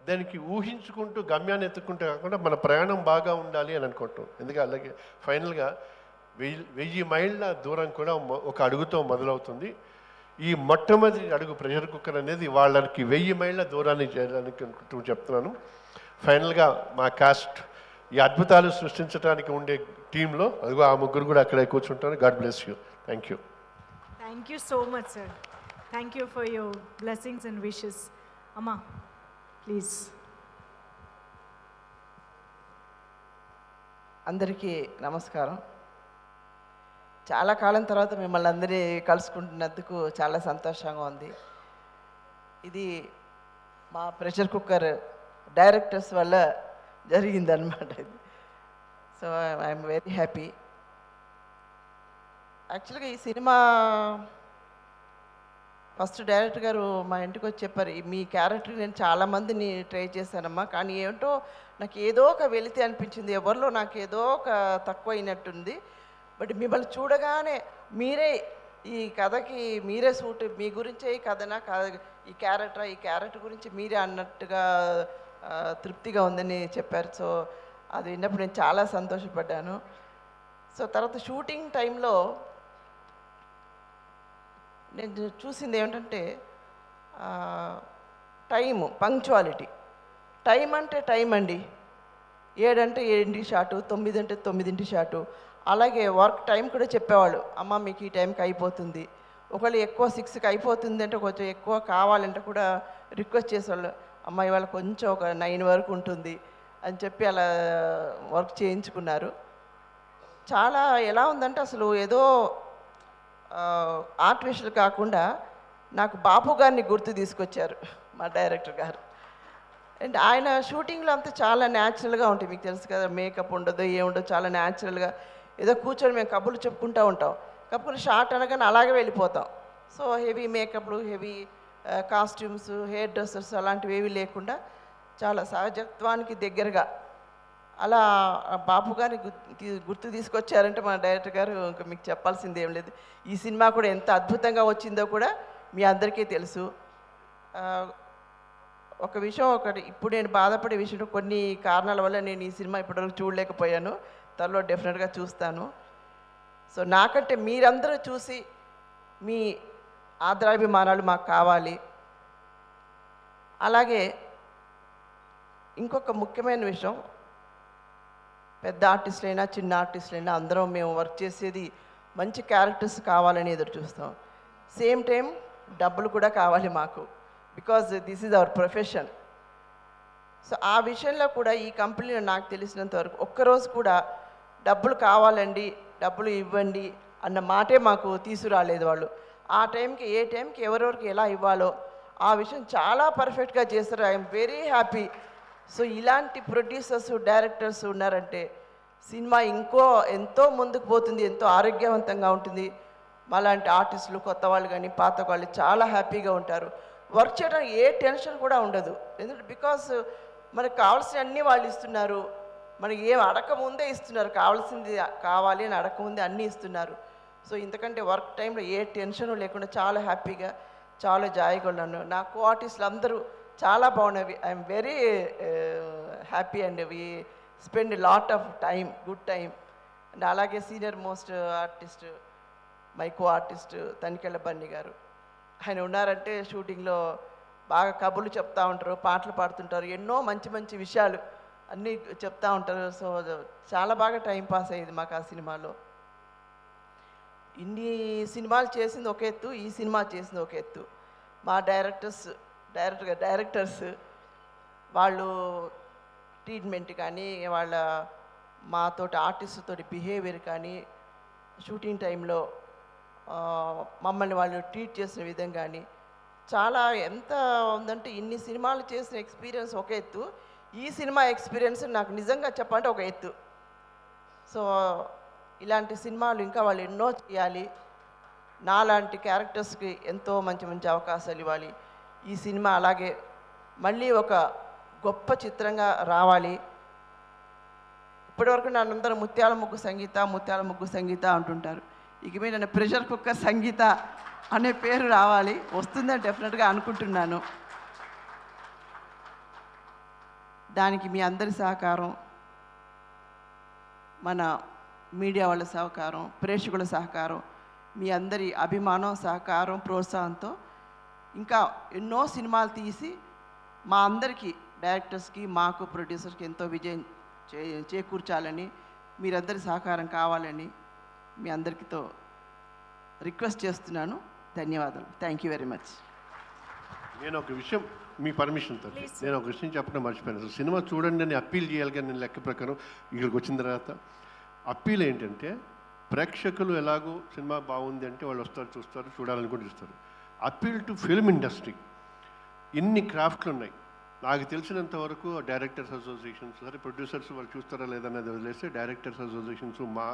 దానికి ఊహించుకుంటూ గమ్యాన్ని ఎత్తుకుంటూ కాకుండా మన ప్రయాణం బాగా ఉండాలి అని అనుకుంటాం. ఎందుకంటే అలాగే ఫైనల్గా 1000 మైళ్ళ దూరం కూడా ఒక అడుగుతో మొదలవుతుంది. ఈ మొట్టమొదటి అడుగు ప్రెషర్ కుక్కర్ అనేది వాళ్ళకి 1000 మైళ్ళ దూరాన్ని చేయడానికి అనుకుంటూ చెప్తున్నాను. ఫైనల్గా మా కాస్ట్ ఈ అద్భుతాలు సృష్టించడానికి ఉండే టీంలో అదిగో ఆ ముగ్గురు కూడా అక్కడే కూర్చుంటారు. God bless you. Thank you. Thank you so much sir. Thank you for your blessings and wishes. అమ్మా ప్లీజ్. అందరికీ నమస్కారం. చాలా కాలం తర్వాత మిమ్మల్ని అందరినీ కలుసుకుంటున్నందుకు చాలా సంతోషంగా ఉంది. ఇది మా ప్రెషర్ కుక్కర్ డైరెక్టర్స్ వల్ల జరిగిందనమాట ఇది. So I'm very happy. యాక్చువల్గా ఈ సినిమా ఫస్ట్ డైరెక్టర్ గారు మా ఇంటికి వచ్చి చెప్పారు, మీ క్యారెక్టర్ నేను చాలామందిని ట్రై చేశానమ్మా, కానీ ఏంటో నాకు ఏదో ఒక వెలితి అనిపించింది, ఎవరిలో నాకు ఏదో ఒక తక్కువ అయినట్టుంది. బట్ మిమ్మల్ని చూడగానే మీరే ఈ కథకి మీరే సూట్, మీ గురించే ఈ కథనా ఈ క్యారెక్టర్ గురించి మీరే అన్నట్టుగా తృప్తిగా ఉందని చెప్పారు. సో అది విన్నప్పుడు నేను చాలా సంతోషపడ్డాను. సో తర్వాత షూటింగ్ టైంలో నేను చూసింది ఏమిటంటే టైము, పంక్చువాలిటీ. టైం అంటే టైం అండి, 7 అంటే 7 షాటు, 9 అంటే 9 షాటు. అలాగే వర్క్ టైం కూడా చెప్పేవాళ్ళు, అమ్మ మీకు ఈ టైంకి అయిపోతుంది. ఒకవేళ ఎక్కువ 6కి అయిపోతుంది అంటే కొంచెం ఎక్కువ కావాలంటే కూడా రిక్వెస్ట్ చేసేవాళ్ళు, అమ్మ ఇవాళ కొంచెం ఒక 9 వరకు ఉంటుంది అని చెప్పి అలా వర్క్ చేయించుకున్నారు. చాలా ఎలా ఉందంటే అసలు ఏదో ఆర్టిఫిషియల్ కాకుండా నాకు బాపు గారిని గుర్తు తీసుకొచ్చారు మా డైరెక్టర్ గారు. అండ్ ఆయన షూటింగ్లో అంతా చాలా న్యాచురల్గా ఉంటుంది, మీకు తెలుసు కదా, మేకప్ ఉండదు ఏముండదు, చాలా న్యాచురల్గా ఏదో కూర్చొని మేము కబుర్లు చెప్పుకుంటూ ఉంటాం, కబుర్లు షార్ట్ అనగానే అలాగే వెళ్ళిపోతాం. సో హెవీ మేకప్లు, హెవీ కాస్ట్యూమ్స్, హెయిర్ డ్రెస్సెస్ అలాంటివి ఏవి లేకుండా చాలా సహజత్వానికి దగ్గరగా అలా బాపు గారిని గుర్తు తీసుకొచ్చారంటే మన డైరెక్టర్ గారు ఇంకా మీకు చెప్పాల్సింది ఏం లేదు. ఈ సినిమా కూడా ఎంత అద్భుతంగా వచ్చిందో కూడా మీ అందరికీ తెలుసు. ఒక విషయం ఒకటి, ఇప్పుడు నేను బాధపడే విషయం, కొన్ని కారణాల వల్ల నేను ఈ సినిమా ఇప్పటివరకు చూడలేకపోయాను, త్వరలో డెఫినెట్గా చూస్తాను. సో నాకంటే మీరందరూ చూసి మీ ఆదరాభిమానాలు మాకు కావాలి. అలాగే ఇంకొక ముఖ్యమైన విషయం, పెద్ద ఆర్టిస్టులైనా చిన్న ఆర్టిస్టులైనా అందరం మేము వర్క్ చేసేది మంచి క్యారెక్టర్స్ కావాలని ఎదురు చూస్తాం. సేమ్ టైం డబ్బులు కూడా కావాలి మాకు, because this is our profession. So ఆ విషయంలో కూడా ఈ కంపెనీలో నాకు తెలిసినంత వరకు ఒక్కరోజు కూడా డబ్బులు కావాలండి, డబ్బులు ఇవ్వండి అన్న మాటే మాకు తీసుకురాలేదు వాళ్ళు. ఆ టైంకి ఏ టైంకి ఎవరెవరికి ఎలా ఇవ్వాలో ఆ విషయం చాలా పర్ఫెక్ట్గా చేస్తారు. I'm very happy. సో ఇలాంటి ప్రొడ్యూసర్స్, డైరెక్టర్స్ ఉన్నారంటే సినిమా ఎంతో ముందుకు పోతుంది, ఎంతో ఆరోగ్యవంతంగా ఉంటుంది. మాలాంటి ఆర్టిస్టులు, కొత్త వాళ్ళు కానీ పాత వాళ్ళు చాలా హ్యాపీగా ఉంటారు. వర్క్ చేయడానికి ఏ టెన్షన్ కూడా ఉండదు, ఎందుకంటే బికాస్ మనకు కావాల్సిన అన్నీ వాళ్ళు ఇస్తున్నారు, మనకి ఏం అడగముందే ఇస్తున్నారు, కావాల్సింది కావాలి అని అడగముందే అన్నీ ఇస్తున్నారు. సో ఇంతకంటే వర్క్ టైంలో ఏ టెన్షను లేకుండా చాలా హ్యాపీగా, చాలా జాయిగా ఉన్నాను. నా కో ఆర్టిస్టులు అందరూ చాలా బాగున్నవి. I'm very happy and we spend lot of time, good time. And అలాగే senior most artist, my co artist Tanikella బన్నీ గారు, ఆయన ఉన్నారంటే షూటింగ్లో బాగా కబుర్లు చెప్తూ ఉంటారు, పాటలు పాడుతుంటారు, ఎన్నో మంచి మంచి విషయాలు అన్నీ చెప్తూ ఉంటారు. సో చాలా బాగా టైం పాస్ అయ్యేది మాకు ఆ సినిమాలో. ఇన్ని సినిమాలు చేసింది ఒక ఎత్తు, ఈ సినిమా చేసింది ఒక ఎత్తు. మా డైరెక్టర్స్ వాళ్ళు ట్రీట్మెంట్ కానీ, వాళ్ళ మాతోటి ఆర్టిస్ట్తోటి బిహేవియర్ కానీ, షూటింగ్ టైంలో మమ్మల్ని వాళ్ళు ట్రీట్ చేసిన విధం కానీ చాలా ఎంత ఉందంటే, ఇన్ని సినిమాలు చేసిన ఎక్స్పీరియన్స్ ఒక ఎత్తు, ఈ సినిమా ఎక్స్పీరియన్స్ నాకు నిజంగా చెప్పాలంటే ఒక ఎత్తు. సో ఇలాంటి సినిమాలు ఇంకా వాళ్ళు ఎన్నో చేయాలి, నాలాంటి క్యారెక్టర్స్కి ఎంతో మంచి మంచి అవకాశాలు ఇవ్వాలి. ఈ సినిమా అలాగే మళ్ళీ ఒక గొప్ప చిత్రంగా రావాలి. ఇప్పటివరకు నన్ను అందరూ ముత్యాల ముగ్గు సంగీత అంటుంటారు. ఇక మీద నన్ను ప్రెషర్ కుక్కర్ సంగీత అనే పేరు రావాలి, వస్తుందని డెఫినెట్గా అనుకుంటున్నాను. దానికి మీ అందరి సహకారం, మన మీడియా వాళ్ళ సహకారం, ప్రేక్షకుల సహకారం, మీ అందరి అభిమానం, సహకారం, ప్రోత్సాహంతో ఇంకా ఎన్నో సినిమాలు తీసి మా అందరికీ, డైరెక్టర్స్కి, మాకు, ప్రొడ్యూసర్స్కి ఎంతో విజయం చేకూర్చాలని, మీరందరి సహకారం కావాలని మీ అందరికీతో రిక్వెస్ట్ చేస్తున్నాను. ధన్యవాదాలు. Thank you very much. నేను ఒక విషయం, మీ పర్మిషన్తో నేను ఒక విషయం చెప్పడం మర్చిపోయాను. అసలు సినిమా చూడండి అని అప్పీల్ చేయాలి, కానీ నేను లెక్క ప్రకారం ఇక్కడికి వచ్చిన తర్వాత అప్పీల్ ఏంటంటే, ప్రేక్షకులు ఎలాగో సినిమా బాగుంది అంటే వాళ్ళు వస్తారు, చూస్తారు, చూడాలని కూడా చూస్తారు. Appeal to film industry. ఇన్ని క్రాఫ్ట్లు ఉన్నాయి, నాకు తెలిసినంత వరకు డైరెక్టర్స్ అసోసియేషన్స్, సరే ప్రొడ్యూసర్స్ వాళ్ళు చూస్తారా లేదనేది వదిలేస్తే డైరెక్టర్స్ అసోసియేషన్స్, మా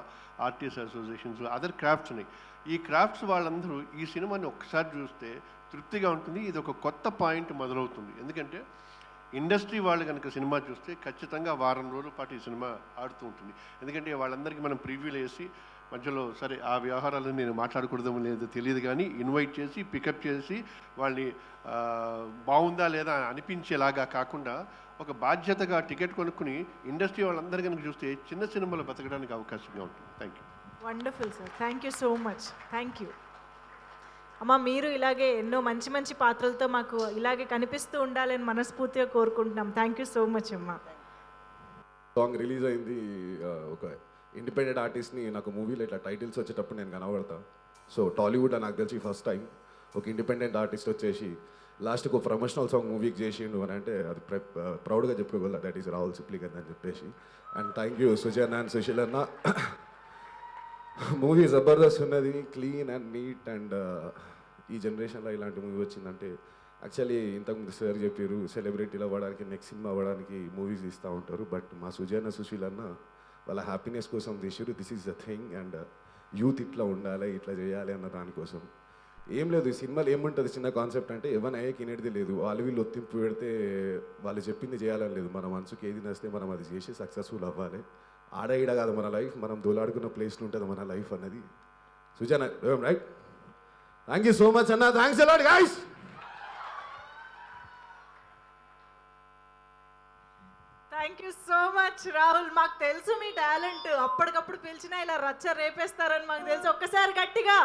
ఆర్టిస్ట్ అసోసియేషన్స్, అదర్ క్రాఫ్ట్స్ని, ఈ క్రాఫ్ట్స్ వాళ్ళందరూ ఈ సినిమాని ఒక్కసారి చూస్తే తృప్తిగా ఉంటుంది. ఇది ఒక కొత్త పాయింట్ మొదలవుతుంది. ఎందుకంటే ఇండస్ట్రీ వాళ్ళు కనుక సినిమా చూస్తే ఖచ్చితంగా వారం రోజుల పాటు ఈ సినిమా ఆడుతూ ఉంటుంది. ఎందుకంటే వాళ్ళందరికీ మనం ప్రివ్యూలు వేసి మధ్యలో సరే ఆ వ్యవహారాలను నేను మాట్లాడకూడదో లేదో తెలియదు, కానీ ఇన్వైట్ చేసి పికప్ చేసి వాళ్ళని బాగుందా లేదా అనిపించేలాగా కాకుండా ఒక బాధ్యతగా టికెట్ కొనుక్కుని ఇండస్ట్రీ వాళ్ళందరూ కనుక చూస్తే చిన్న సినిమాలో బతకడానికి అవకాశంగా ఉంటుంది. Thank you. Wonderful sir, thank you so much. Thank you అమ్మ. మీరు ఇలాగే ఎన్నో మంచి మంచి పాత్రలతో మాకు ఇలాగే కనిపిస్తూ ఉండాలని మనస్ఫూర్తిగా కోరుకుంటున్నాం. థ్యాంక్ యూ సో మచ్ అమ్మ. సాంగ్ రిలీజ్ అయింది, ఒక ఇండిపెండెంట్ ఆర్టిస్ట్ని నాకు మూవీలో ఇట్లా టైటిల్స్ వచ్చేటప్పుడు నేను కనబడతా. సో టాలీవుడ్లో నాకు తెలిసి ఫస్ట్ టైం ఒక ఇండిపెండెంట్ ఆర్టిస్ట్ వచ్చేసి లాస్ట్కి ఒక ప్రమోషనల్ సాంగ్ మూవీకి చేసిండు అని అంటే అది ప్రౌడ్గా చెప్పుకోగల, దట్ ఈస్ రాహుల్ సిప్లిగన్ అని చెప్పేసి. అండ్ థ్యాంక్ యూ సుజయ్ అన్న అండ్ సుశీల్ అన్న. మూవీ జబర్దస్త్ ఉన్నది, క్లీన్ అండ్ నీట్. అండ్ ఈ జనరేషన్లో ఇలాంటి మూవీ వచ్చిందంటే యాక్చువల్లీ ఇంతకుముందు సార్ చెప్పారు సెలబ్రిటీలు అవ్వడానికి, నెక్స్ట్ సినిమా అవ్వడానికి మూవీస్ ఇస్తూ ఉంటారు. బట్ మా సుజయ్ అన్న సుశీల్ అన్న వాళ్ళ హ్యాపీనెస్ కోసం తీసారు. This is the thing. And youth ఇట్లా ఉండాలి, ఇట్లా చేయాలి అన్న దానికోసం. ఏం లేదు, ఈ సినిమాలో ఏముంటుంది చిన్న కాన్సెప్ట్ అంటే ఎవరిని అయ్యాకి ఇనేది లేదు, వాళ్ళు వీళ్ళు ఒత్తింపు పెడితే వాళ్ళు చెప్పింది చేయాలని లేదు. మన మనసుకి ఏది నచ్చితే మనం అది చేసి సక్సెస్ఫుల్ అవ్వాలి. ఆడ ఈడ కాదు మన లైఫ్, మనం దోలాడుకున్న ప్లేస్లో ఉంటుంది మన లైఫ్ అన్నది. Sujana right. Thank you so much అన్న. Thanks a lot guys. Thank you so much Rahul. మాకు తెలుసు మీ టాలెంట్, అప్పటికప్పుడు పిలిచినా ఇలా రచ్చ రేపేస్తారని మాకు తెలుసు. ఒక్కసారి గట్టిగా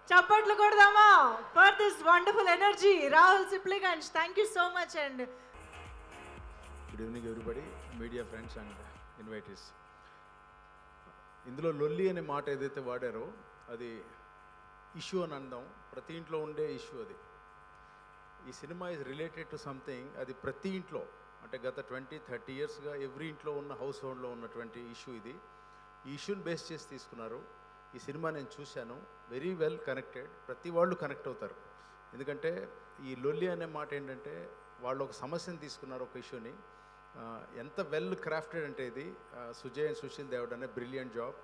చప్పట్లు కొడదామా for this wonderful energy Rahul Sipligunj. Thank you so much. And good evening everybody, media friends and invitees. ఇందులో లొల్లి అనే మాట ఏదైతే వాడారో అది ఇష్యూ అని అందాం, ప్రతి ఇంట్లో ఉండే ఇష్యూ అది. ఈ cinema is related to something, అది ప్రతి ఇంట్లో అంటే గత 20-30 ఇయర్స్గా ఎవ్రీ ఇంట్లో ఉన్న హౌస్ హోల్డ్లో ఉన్నటువంటి ఇష్యూ ఇది. ఈ ఇష్యూని బేస్ చేసి తీసుకున్నారు. ఈ సినిమా నేను చూశాను, వెరీ వెల్ కనెక్టెడ్. ప్రతి వాళ్ళు కనెక్ట్ అవుతారు. ఎందుకంటే ఈ లొల్లి అనే మాట ఏంటంటే వాళ్ళు ఒక సమస్యను తీసుకున్నారు, ఒక ఇష్యూని. ఎంత వెల్ క్రాఫ్టెడ్ అంటే ఇది. సుజయ్ అండ్ సుశీల్ దేవడ్ అనే బ్రిలియంట్ జాబ్.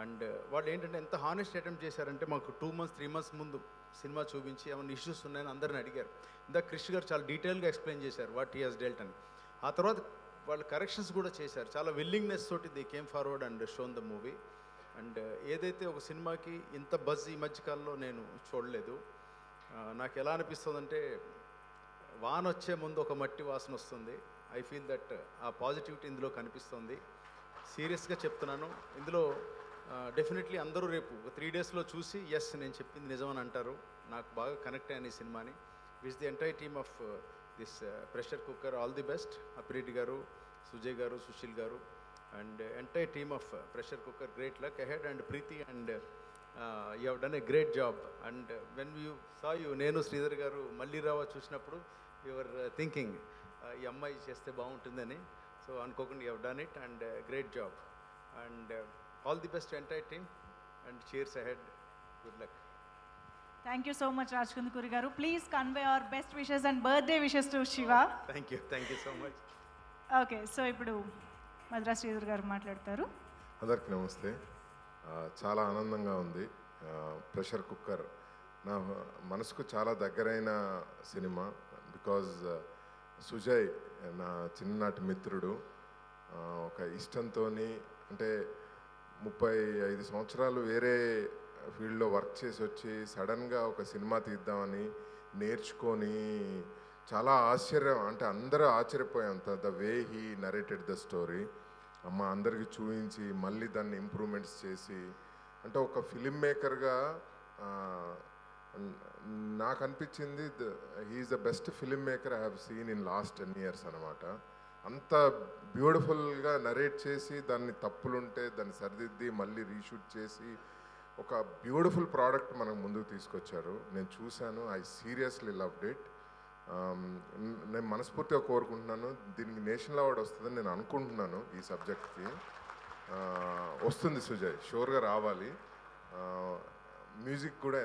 అండ్ వాళ్ళు ఏంటంటే ఎంత హానెస్ట్ అటెంప్ట్ చేశారంటే మాకు 2 months 3 months ముందు సినిమా చూపించి ఏమైనా ఇష్యూస్ ఉన్నాయని అందరిని అడిగారు. ఇందాక క్రిష్ గారు చాలా డీటెయిల్గా ఎక్స్ప్లెయిన్ చేశారు వాట్ హీ హాస్ డెల్ట్ అని. ఆ తర్వాత వాళ్ళు కరెక్షన్స్ కూడా చేశారు. చాలా విల్లింగ్నెస్ తోటి they came forward and shown the movie. And ఏదైతే ఒక సినిమాకి ఇంత బజ్ ఈ మధ్యకాలంలో నేను చూడలేదు. నాకు ఎలా అనిపిస్తుందంటే వాన వచ్చే ముందు ఒక మట్టి వాసన వస్తుంది. ఐ ఫీల్ దట్ ఆ పాజిటివిటీ ఇందులో కనిపిస్తుంది. సీరియస్గా చెప్తున్నాను. ఇందులో డెఫినెట్లీ అందరూ రేపు 3 daysలో చూసి ఎస్ నేను చెప్పింది నిజమని అంటారు. నాకు బాగా కనెక్ట్ అయ్యాను ఈ సినిమాని. Which the entire team of this pressure cooker all the best. అప్రీటి గారు, సుజయ్ గారు, Sushil garu and entire team of pressure cooker, great luck ahead. And Preethi and you have done a great job. And when you saw you, నేను శ్రీధర్ గారు మళ్ళీ రావా చూసినప్పుడు your thinking ఈ అమ్మాయి చేస్తే బాగుంటుందని. సో అనుకోకుండా you have done it and great job. And all the best entire team and cheers ahead. Good luck. Thank you so much Raj Kundukuri గారు. Please convey our best wishes and birthday wishes to Shiva. Thank you so much. Okay, so ఇప్పుడు మద్రా శ్రీధర్ గారు మాట్లాడతారు. అందరికి నమస్తే. చాలా ఆనందంగా ఉంది. ప్రెషర్ కుక్కర్ నా మనసుకు చాలా దగ్గరైన సినిమా. బికాజ్ సుజయ్ నా చిన్ననాటి మిత్రుడు. ఒక ఇష్టంతో అంటే 35 సంవత్సరాలు వేరే ఫీల్డ్లో వర్క్ చేసి వచ్చి సడన్గా ఒక సినిమా తీద్దామని నేర్చుకొని చాలా ఆశ్చర్యం, అంటే అందరూ ఆశ్చర్యపోయాం the way he narrated the story. అమ్మ అందరికి చూపించి మళ్ళీ దాన్ని ఇంప్రూవ్మెంట్స్ చేసి, అంటే ఒక ఫిలిం మేకర్గా నాకు అనిపించింది he's the best film maker I have seen in last 10 years అనమాట. అంత బ్యూటిఫుల్గా నరేట్ చేసి దాన్ని తప్పులుంటే దాన్ని సరిదిద్ది మళ్ళీ రీషూట్ చేసి ఒక బ్యూటిఫుల్ ప్రోడక్ట్ మనకు ముందుకు తీసుకొచ్చారు. నేను చూశాను, ఐ సీరియస్లీ లవ్డ్ ఇట్. నేను మనస్ఫూర్తిగా కోరుకుంటున్నాను దీనికి నేషనల్ అవార్డు వస్తుందని నేను అనుకుంటున్నాను. ఈ సబ్జెక్ట్కి వస్తుంది సుజయ్, షూర్గా రావాలి. మ్యూజిక్ కూడా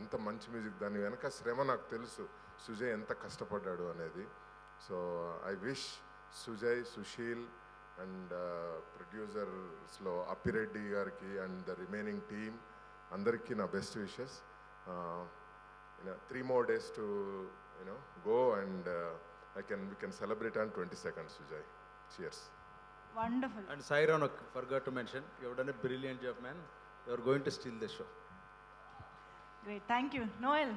ఎంత మంచి మ్యూజిక్, దాని వెనక శ్రమ నాకు తెలుసు. సుజయ్ ఎంత కష్టపడ్డాడు అనేది. So I wish Sujay, Sushil and ప్రొడ్యూసర్స్లో అప్పిరెడ్డి గారికి అండ్ ద రిమైనింగ్ టీమ్ అందరికీ నా best wishes. 3 more days to go, and we can celebrate on 22nd, Sujay. Cheers. Wonderful. And Sairon forgot to mention, you have done a brilliant job, man. You are going to steal the show. Great. Thank you. Noel,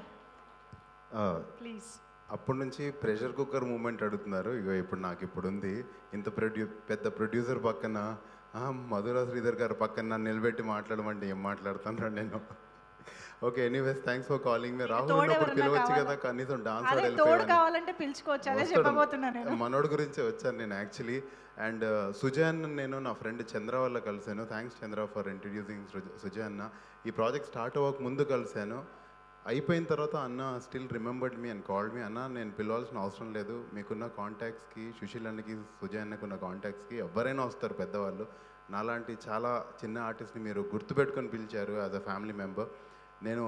please. అప్పటి నుంచి pressure cooker moment అడుగుతున్నారు. ఇగో ఇప్పుడు నాకు ఇప్పుడు ఉంది. ఇంత పెద్ద producer పక్కన మధురా శ్రీధర్ గారు పక్కన నన్ను నిలబెట్టి మాట్లాడమంటే ఏం మాట్లాడుతున్నాను నేను. Okay, anyways thanks for calling మీ. రాహుల్ ఉన్నప్పుడు పిలవచ్చు కదా, కనీసం డాన్స్ కావాలంటే పిలుచుకోవచ్చు. అదే చెప్పబోతున్నా నేను. మనోడి గురించి వచ్చాను నేను యాక్చువల్లీ. అండ్ సుజయ్ అన్న నేను నా ఫ్రెండ్ చంద్ర వల్ల కలిశాను. Thanks Chandra for introducing Sujay అన్న. ఈ ప్రాజెక్ట్ స్టార్ట్ అవ్వక ముందు కలిశాను. అయిపోయిన తర్వాత అన్న still remembered me and called me. అన్న నేను పిలవాల్సిన అవసరం లేదు, మీకున్న కాంటాక్ట్స్కి, సుశీల్ అన్నకి, సుజయ్ అన్నకున్న కాంటాక్ట్స్కి ఎవరైనా వస్తారు పెద్దవాళ్ళు. నాలాంటి చాలా చిన్న ఆర్టిస్ట్ని మీరు గుర్తుపెట్టుకొని పిలిచారు యాజ్ అ ఫ్యామిలీ మెంబర్. నేను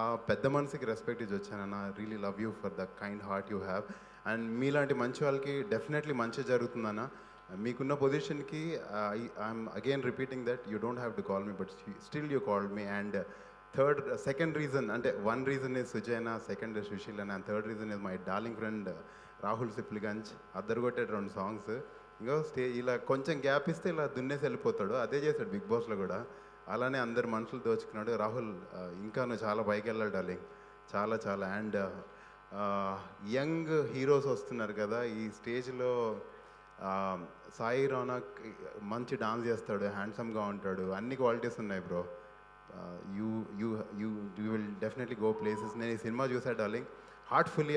ఆ పెద్ద మనసుకి రెస్పెక్ట్ ఇచ్చి వచ్చానన్న. Really love you for the kind heart you have. And మీలాంటి మంచి వాళ్ళకి డెఫినెట్లీ మంచి జరుగుతుందన్న. మీకున్న పొజిషన్కి I'm again repeating that you don't have to call me, but still you called me. And second reason అంటే, వన్ రీజన్ ఇస్ సుజయ్ అన్న, second is Sushil అన్న, and third reason is my darling friend Rahul Sipligunj. అద్దరు 2 songs. ఇంకా ఇలా కొంచెం gap ఇస్తే ఇలా దున్నేసి వెళ్ళిపోతాడు. అదే చేశాడు బిగ్ బాస్లో కూడా. అలానే అందరు మనుషులు దోచుకున్నాడు. రాహుల్ ఇంకా నువ్వు చాలా పైకి వెళ్ళాలి డార్లింగ్, చాలా చాలా. అండ్ యంగ్ హీరోస్ వస్తున్నారు కదా ఈ స్టేజ్లో. సాయి రోనక్ మంచి డాన్స్ చేస్తాడు, హ్యాండ్సమ్గా ఉంటాడు, అన్ని క్వాలిటీస్ ఉన్నాయి bro. You will definitely go places. నేను ఈ సినిమా చూసా darling. Heartfully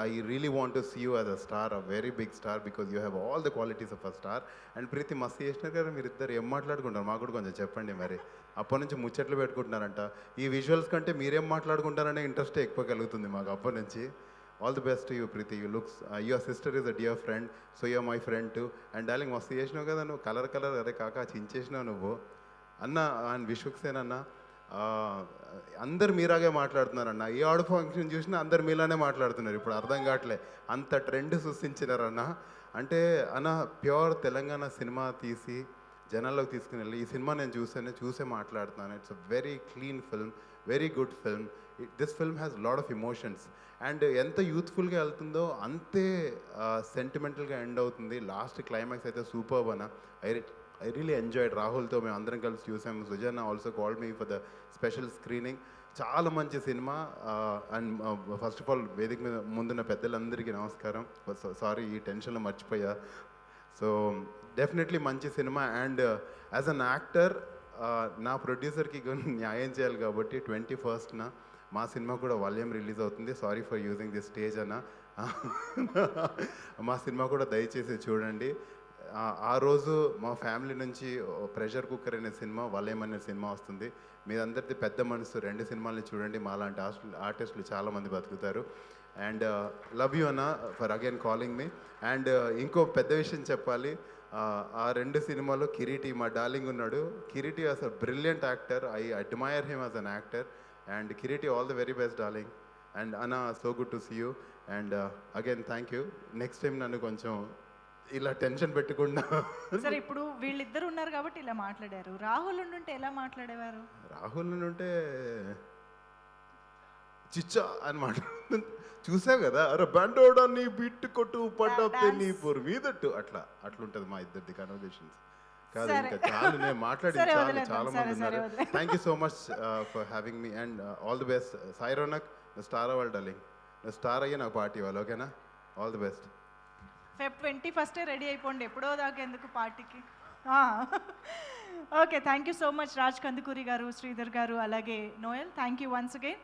I really want to see you as a star, a very big star, because you have all the qualities of a star. And Preethi మస్తు చేసినారు కదా మీరు ఇద్దరు. ఏం మాట్లాడుకుంటారు మాకు కూడా కొంచెం చెప్పండి మరి. అప్పటి నుంచి ముచ్చట్లు పెట్టుకుంటున్నారంట. ఈ విజువల్స్ కంటే మీరేం మాట్లాడుకుంటారనే ఇంట్రెస్టే ఎక్కువ కలుగుతుంది మాకు అప్పటి నుంచి. All the best you Preethi. You looks, your sister is a dear friend, so you are my friend too. And darling మస్తు చేసినావు కదా నువ్వు. కలర్ అరే కాకా చించేసినావు నువ్వు అన్న. అండ్ విశ్వక్సేన్ అన్న, అందరు మీరాగే మాట్లాడుతున్నారన్న. ఏ ఆడు ఫంక్షన్ చూసినా అందరు మీలానే మాట్లాడుతున్నారు. ఇప్పుడు అర్థం కావట్లే, అంత ట్రెండ్ సృష్టించినారన్న. అంటే అన్న ప్యూర్ తెలంగాణ సినిమా తీసి జనాల్లోకి తీసుకుని వెళ్ళి, ఈ సినిమా నేను చూసే మాట్లాడుతున్నాను. It's a very clean film, very good film. This film has lot of emotions. And ఎంత యూత్ఫుల్గా వెళ్తుందో అంతే సెంటిమెంటల్గా ఎండ్ అవుతుంది. లాస్ట్ క్లైమాక్స్ అయితే సూపర్బ్ అన్న. I really enjoyed. రాహుల్తో మేము అందరం కలిసి చూసాము. Sujan also called me for the special screening. చాలా మంచి cinema. And first of all వేదిక మీద ముందున్న పెద్దలందరికీ నమస్కారం. సారీ ఈ టెన్షన్లో మర్చిపోయా. సో డెఫినెట్లీ మంచి cinema. And as an actor నా ప్రొడ్యూసర్కి న్యాయం చేయాలి కాబట్టి 21st మా సినిమా కూడా వాల్యూమ్ రిలీజ్ అవుతుంది. Sorry for using this stage అన్న. మా సినిమా కూడా దయచేసి చూడండి. ఆ రోజు మా ఫ్యామిలీ నుంచి ప్రెషర్ కుక్కర్ అనే సినిమా, వలయం అనే సినిమా వస్తుంది. మీరందరిది పెద్ద మనసు, 2 సినిమాలని చూడండి. మాలాంటి ఆర్టిస్టులు చాలామంది బతుకుతారు. అండ్ లవ్ యూ అన్న for again calling me. And ఇంకో పెద్ద విషయం చెప్పాలి. ఆ 2 సినిమాలో కిరీటి మా డార్లింగ్ ఉన్నాడు. Kireeti as a brilliant actor. I admire him as an actor. And Kireeti all the very best darling. And అన్న so good to see you. And again thank you. Next time నన్ను కొంచెం ఇలా టెన్షన్ పెట్టకుండా. సరే, ఇప్పుడు వీళ్ళిద్దరు ఉన్నారు కాబట్టి ఇలా మాట్లాడారు. రాహుల్ ఉంటే ఎలా మాట్లాడేవారు? రాహుల్ ఉంటే చిచ్చా అని మాట్లాడు. చూసావు కదా, అరే బండోడా నీ బిట్టు కొట్టు పడ్డతే నీ పొరు మీదట్టు, అట్లుంటది మా ఇద్దరిది కన్వర్జేషన్స్. కాదు ఇంకా చాలు, నేను మాట్లాడి చాలా మంది ఉన్నారు. Thank you so much for having me. And all the best. Sai Ronak, నువ్వు స్టార్ అవ్వాలి డార్లింగ్. నువ్వు స్టార్ అయ్యి నాకు పార్టీ ఇవ్వాలి, ఓకేనా? All the best. Feb 21st ready అయిపోండి, ఎప్పుడో దాకా ఎందుకు పార్టీకి. Okay, thank you so much Raj Kandukuri garu, Sridhar garu, అలాగే Noel. Thank you once again.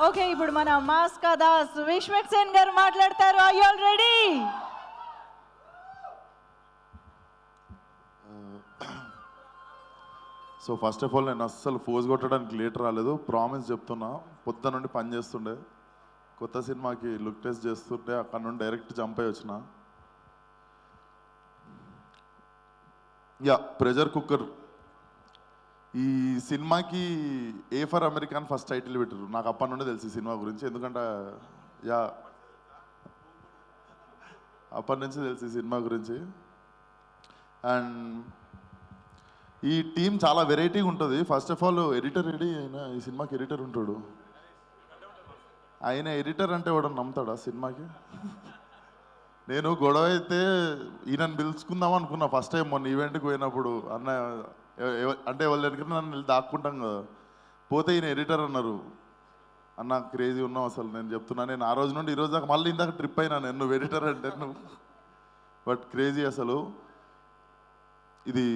Okay, ఇప్పుడు మన మాస్ దాస్ విశ్వక్సేన్ గారు మాట్లాడతారు. Are you all ready? So first of all నేను అస్సలు ఫోజ్ కొట్టడానికి లేట్ రాలేదు, ప్రామిస్ చెప్తున్నా. పొద్దున నుండి పని చేస్తుండే, కొత్త సినిమాకి లుక్ టెస్ట్ చేస్తుంటే అక్కడ నుండి డైరెక్ట్ జంప్ అయ్యి వచ్చిన. యా ప్రెషర్ కుక్కర్ ఈ సినిమాకి A for American first title పెట్టారు. నాకు అప్పటి నుండి తెలుసు ఈ సినిమా గురించి, ఎందుకంటే యా అప్పటి నుంచి తెలుసు ఈ సినిమా గురించి. అండ్ ఈ టీం చాలా వెరైటీగా ఉంటుంది. First of all editor ready అయినా ఈ సినిమాకి ఎడిటర్ ఉంటాడు. ఆయన ఎడిటర్ అంటే వాడు నమ్ముతాడా సినిమాకి? నేను గొడవ అయితే ఈయనని పిలుచుకుందాం అనుకున్నా ఫస్ట్ టైం మొన్న ఈవెంట్కి పోయినప్పుడు. అన్న అంటే వాళ్ళ దగ్గర నన్ను దాక్కుంటాం కదా, పోతే ఈయన ఎడిటర్ అన్నారు. అన్న క్రేజీ ఉన్నావు అసలు, నేను చెప్తున్నా. నేను ఆ రోజు నుండి ఈ రోజు దాకా మళ్ళీ ఇందాక ట్రిప్ అయినా నేను, నువ్వు ఎడిటర్ అంటే నువ్వు. బట్ క్రేజీ అసలు. ఇది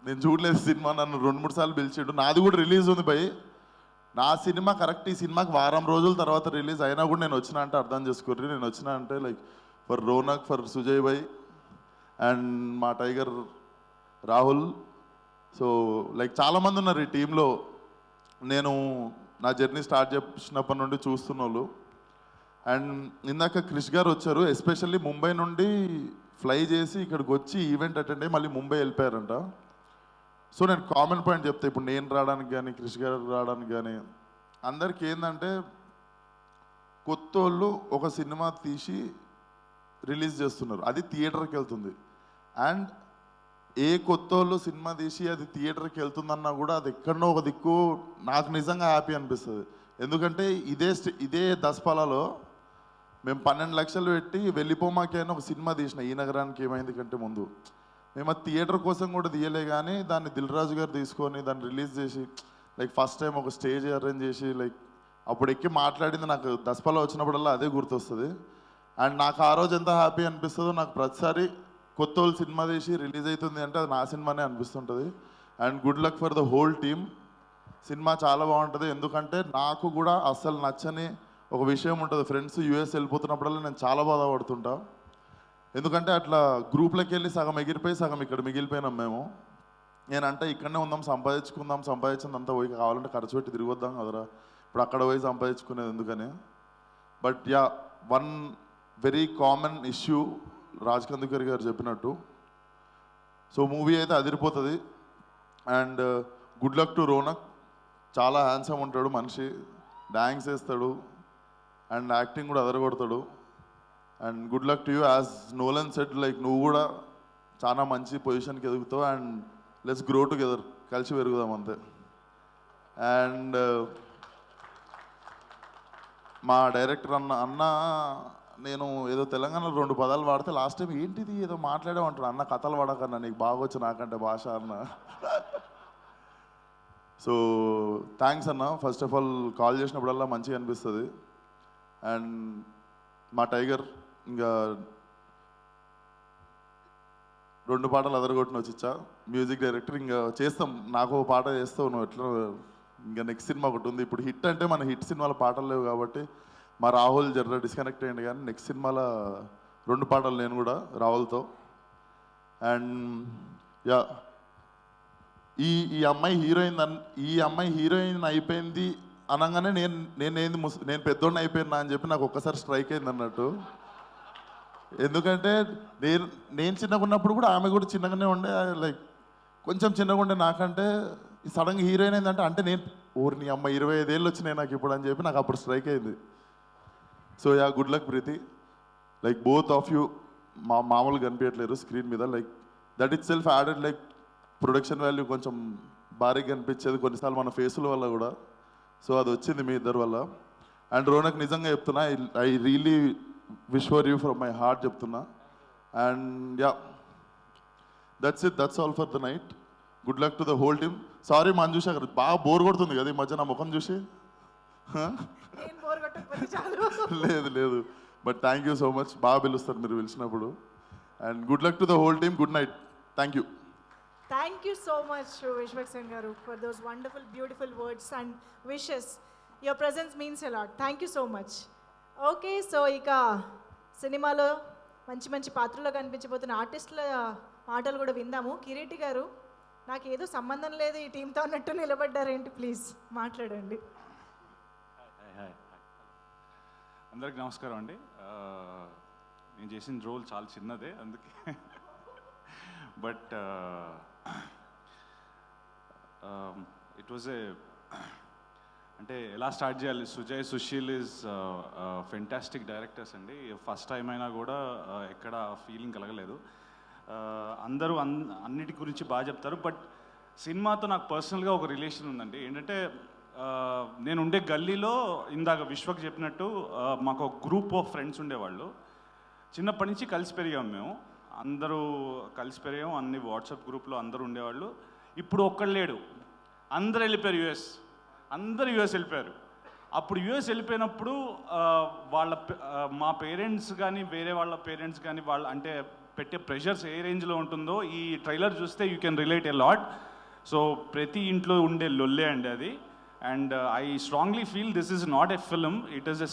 నేను చూడలేదు సినిమా, నన్ను 2-3 సార్లు పిలిచిండు. నాది కూడా రిలీజ్ ఉంది భయ్. నా సినిమా కరెక్ట్ ఈ సినిమాకి వారం రోజుల తర్వాత రిలీజ్ అయినా కూడా నేను వచ్చినా అంటే అర్థం చేసుకోర్రి. నేను వచ్చినా అంటే like for Ronak, for Sujay భాయ్ అండ్ మా టైగర్ రాహుల్. సో లైక్ చాలామంది ఉన్నారు ఈ టీంలో. నేను నా జర్నీ స్టార్ట్ చేసినప్పటి నుండి చూస్తున్న వాళ్ళు. అండ్ ఇందాక క్రిష్ గారు వచ్చారు, ఎస్పెషల్లీ ముంబై నుండి ఫ్లై చేసి ఇక్కడికి వచ్చి ఈవెంట్ అటెండ్ అయ్యి మళ్ళీ ముంబై వెళ్ళిపోయారంట. సో నేను కామన్ పాయింట్ చెప్తా, ఇప్పుడు నేను రావడానికి కానీ క్రిష్ గారు రావడానికి కానీ అందరికీ ఏంటంటే, కొత్త వాళ్ళు ఒక సినిమా తీసి రిలీజ్ చేస్తున్నారు, అది థియేటర్కి వెళ్తుంది. అండ్ ఏ కొత్త వాళ్ళు సినిమా తీసి అది థియేటర్కి వెళ్తుందన్నా కూడా అది ఎక్కడనో ఒక దిక్కు నాకు నిజంగా హ్యాపీ అనిపిస్తుంది. ఎందుకంటే ఇదే దసపాలలో మేము 12 లక్షలు పెట్టి వెళ్ళిపోమాకే అని ఒక సినిమా తీసిన, ఈ నగరానికి ఏమైంది కంటే ముందు. మేము ఆ థియేటర్ కోసం కూడా తీయలే, కానీ దాన్ని దిల్ రాజు గారు తీసుకొని దాన్ని రిలీజ్ చేసి లైక్ ఫస్ట్ టైం ఒక స్టేజ్ అరేంజ్ చేసి లైక్ అప్పుడు ఎక్కి మాట్లాడింది నాకు దసపాలో వచ్చినప్పుడల్లా అదే గుర్తొస్తుంది. అండ్ నాకు ఆ రోజు ఎంత హ్యాపీ అనిపిస్తుందో నాకు ప్రతిసారి కొత్త వాళ్ళు సినిమా తీసి రిలీజ్ అవుతుంది అంటే అది నా సినిమానే అనిపిస్తుంటుంది. And good luck for the whole team. Cinema చాలా బాగుంటుంది. ఎందుకంటే నాకు కూడా అస్సలు నచ్చని ఒక విషయం ఉంటుంది, ఫ్రెండ్స్ యూఎస్ వెళ్ళిపోతున్నప్పుడల్లా నేను చాలా బాధపడుతుంటా. ఎందుకంటే అట్లా గ్రూప్లోకి వెళ్ళి సగం ఎగిరిపోయి సగం ఇక్కడ మిగిలిపోయినాం మేము. నేనంటే ఇక్కడనే ఉందాం, సంపాదించిందంతా పోయి కావాలంటే ఖర్చు పెట్టి తిరిగి వద్దాం కదరా, ఇప్పుడు అక్కడ పోయి సంపాదించుకునేది ఎందుకని. But yeah, one very common issue Raj Kandukur గారు చెప్పినట్టు. సో మూవీ అయితే అదిరిపోతుంది. And good luck to Ronak. చాలా హ్యాండ్సమ్ ఉంటాడు మనిషి, డ్యాన్స్ వేస్తాడు అండ్ యాక్టింగ్ కూడా అదరగొడతాడు. And good luck to you. As Nolan said, like నువ్వు కూడా చాలా మంచి పొజిషన్కి ఎదుగుతావు. అండ్ లెట్స్ గ్రో టుగెదర్, కలిసి పెరుగుదాం అంతే. అండ్ మా డైరెక్టర్ అన్న నేను ఏదో తెలంగాణలో 2 పదాలు వాడితే లాస్ట్ టైం ఏంటిది ఏదో మాట్లాడేమంటాడు. అన్న కథలు వాడకన్నా, నీకు బాగొచ్చు నాకంటే భాష అన్న. సో థ్యాంక్స్ అన్న. ఫస్ట్ ఆఫ్ ఆల్ కాల్ చేసినప్పుడల్లా మంచిగా అనిపిస్తుంది. అండ్ మా టైగర్ ఇంకా 2 పాటలు అదరగొట్టిన వచ్చిచ్చా, మ్యూజిక్ డైరెక్టర్. ఇంకా చేస్తాం, నాకు ఒక పాట చేస్తావు నువ్వు ఎట్లా. ఇంకా నెక్స్ట్ సినిమా ఒకటి ఉంది. ఇప్పుడు హిట్ అంటే మన హిట్ సినిమాలో పాటలు లేవు కాబట్టి మా రాహుల్ జర్ర డిస్కనెక్ట్ అయ్యింది, కానీ నెక్స్ట్ సినిమాలో 2 పాటలు నేను కూడా రాహుల్తో. అండ్ యా, ఈ అమ్మాయి హీరోయిన్ అయిపోయింది అనగానే నేను పెద్దోడిని అయిపోయినా అని చెప్పి నాకు ఒక్కసారి స్ట్రైక్ అయింది అన్నట్టు. ఎందుకంటే నేను చిన్నగా ఉన్నప్పుడు కూడా ఆమె కూడా చిన్నగానే ఉండే, లైక్ కొంచెం చిన్నగా ఉండే నాకంటే. ఈ సడన్గా హీరోయిన్ అయిందంటే అంటే నేను నీ అమ్మ 25 ఏళ్ళు వచ్చినాయి నాకు ఇప్పుడు అని చెప్పి నాకు అప్పుడు స్ట్రైక్ అయింది. So yeah, good luck Preethi. Like both of you మామూలుగా కనిపించట్లేరు స్క్రీన్ మీద. Like that itself added like production value కొంచెం భారీగా కనిపించేది కొన్నిసార్లు మన ఫేసుల వల్ల కూడా. సో అది వచ్చింది మీ ఇద్దరి వల్ల. అండ్ రోనక్ నిజంగా చెప్తున్నా, I really wish for you from my heart చెప్తున్నా. And yeah, that's all for the night. Good luck to the whole team. Sorry Manjusha గారు, బాగా బోర్ కొడుతుంది కదా ఈ మధ్య నా ముఖం చూసి. లేదు but thank you so much. బాగా పిలుస్తారు మీరు పిలిచినప్పుడు. And good luck to the whole team. Good night. Thank you. Thank you so much, Vishwaksen garu, for those wonderful, beautiful words and wishes. Your presence means a lot. Thank you so much. Okay, so ika సినిమాలో మంచి పాత్రలో కనిపించబోతున్న ఆర్టిస్టుల మాటలు కూడా విందాము. కిరీటి గారు, నాకు ఏదో సంబంధం లేదు ఈ టీంతో అన్నట్టు నిలబడ్డారేంటి? ప్లీజ్ మాట్లాడండి. అందరికి నమస్కారం అండి. నేను చేసిన రోల్ చాలా చిన్నదే, అందుకే బట్ ఇట్ వాజ్ ఏ అంటే ఎలా స్టార్ట్ చేయాలి. Sujay, Sushil is fantastic directors అండి. ఫస్ట్ టైం అయినా కూడా ఎక్కడ ఫీలింగ్ కలగలేదు. అందరూ అన్నిటి గురించి బాగా చెప్తారు. బట్ సినిమాతో నాకు పర్సనల్గా ఒక రిలేషన్ ఉందండి. ఏంటంటే నేను ఉండే గల్లీలో ఇందాక విశ్వక్ చెప్పినట్టు మాకు ఒక గ్రూప్ ఆఫ్ ఫ్రెండ్స్ ఉండేవాళ్ళు. చిన్నప్పటి నుంచి కలిసి పెరిగాం మేము. అందరూ కలిసి పెరిగాం. అన్ని వాట్సాప్ గ్రూప్లో అందరూ ఉండేవాళ్ళు. ఇప్పుడు ఒక్కడు లేడు, అందరూ వెళ్ళిపోయారు యుఎస్. అందరూ యుఎస్ వెళ్ళిపోయారు. అప్పుడు యుఎస్ వెళ్ళిపోయినప్పుడు మా పేరెంట్స్ కానీ వేరే వాళ్ళ పేరెంట్స్ కానీ వాళ్ళ అంటే పెట్టే ప్రెషర్స్ ఏ రేంజ్లో ఉంటుందో ఈ ట్రైలర్ చూస్తే you can relate a lot. So ప్రతి ఇంట్లో ఉండే లొల్లే అండి అది. And I strongly feel this is not a film, it is a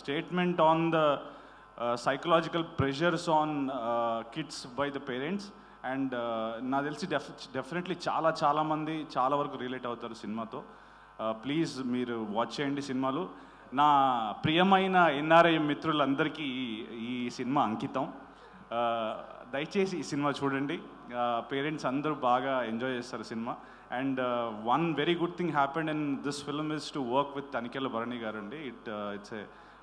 statement on the psychological pressures on kids by the parents. And నాకు తెలిసి డెఫినెట్లీ చాలామంది చాలా వరకు రిలేట్ అవుతారు సినిమాతో. ప్లీజ్ మీరు వాచ్ చేయండి సినిమాలు. నా ప్రియమైన ఎన్ఆర్ఐ మిత్రులందరికీ ఈ సినిమా అంకితం. దయచేసి ఈ సినిమా చూడండి. పేరెంట్స్ అందరూ బాగా ఎంజాయ్ చేస్తారు సినిమా. And one very good thing happened in this film is to work with Tanikella Bharani garu అండి. It's a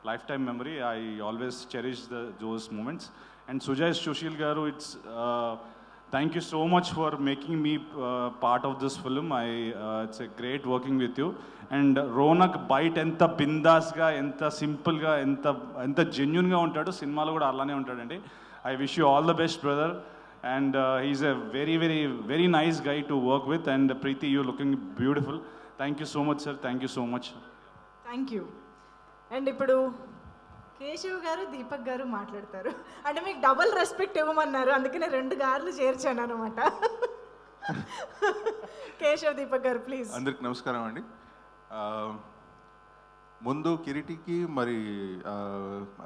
lifetime memory. I always cherish those moments. And Sujay, Sushil garu, thank you so much for making me part of this film. It's a great working with you. And Ronak bite enta bindas ga, enta simple ga, enta genuine ga untadu, సినిమాలో కూడా అలానే ఉంటాడండి. I wish you all the best, brother. And he's a very, very, very nice guy to work with. And Preeti, you're looking beautiful. Thank you so much, sir. Thank you so much. Thank you. And ఇప్పుడు కేశవ్ గారు, దీపక్ గారు మాట్లాడతారు. అంటే మీకు double respect ఇవ్వమన్నారు, అందుకనే 2 గార్లు చేర్చాను అనమాట. కేశవ్, దీపక్ గారు ప్లీజ్. అందరికి నమస్కారం అండి. ముందు కిరీటికి మరి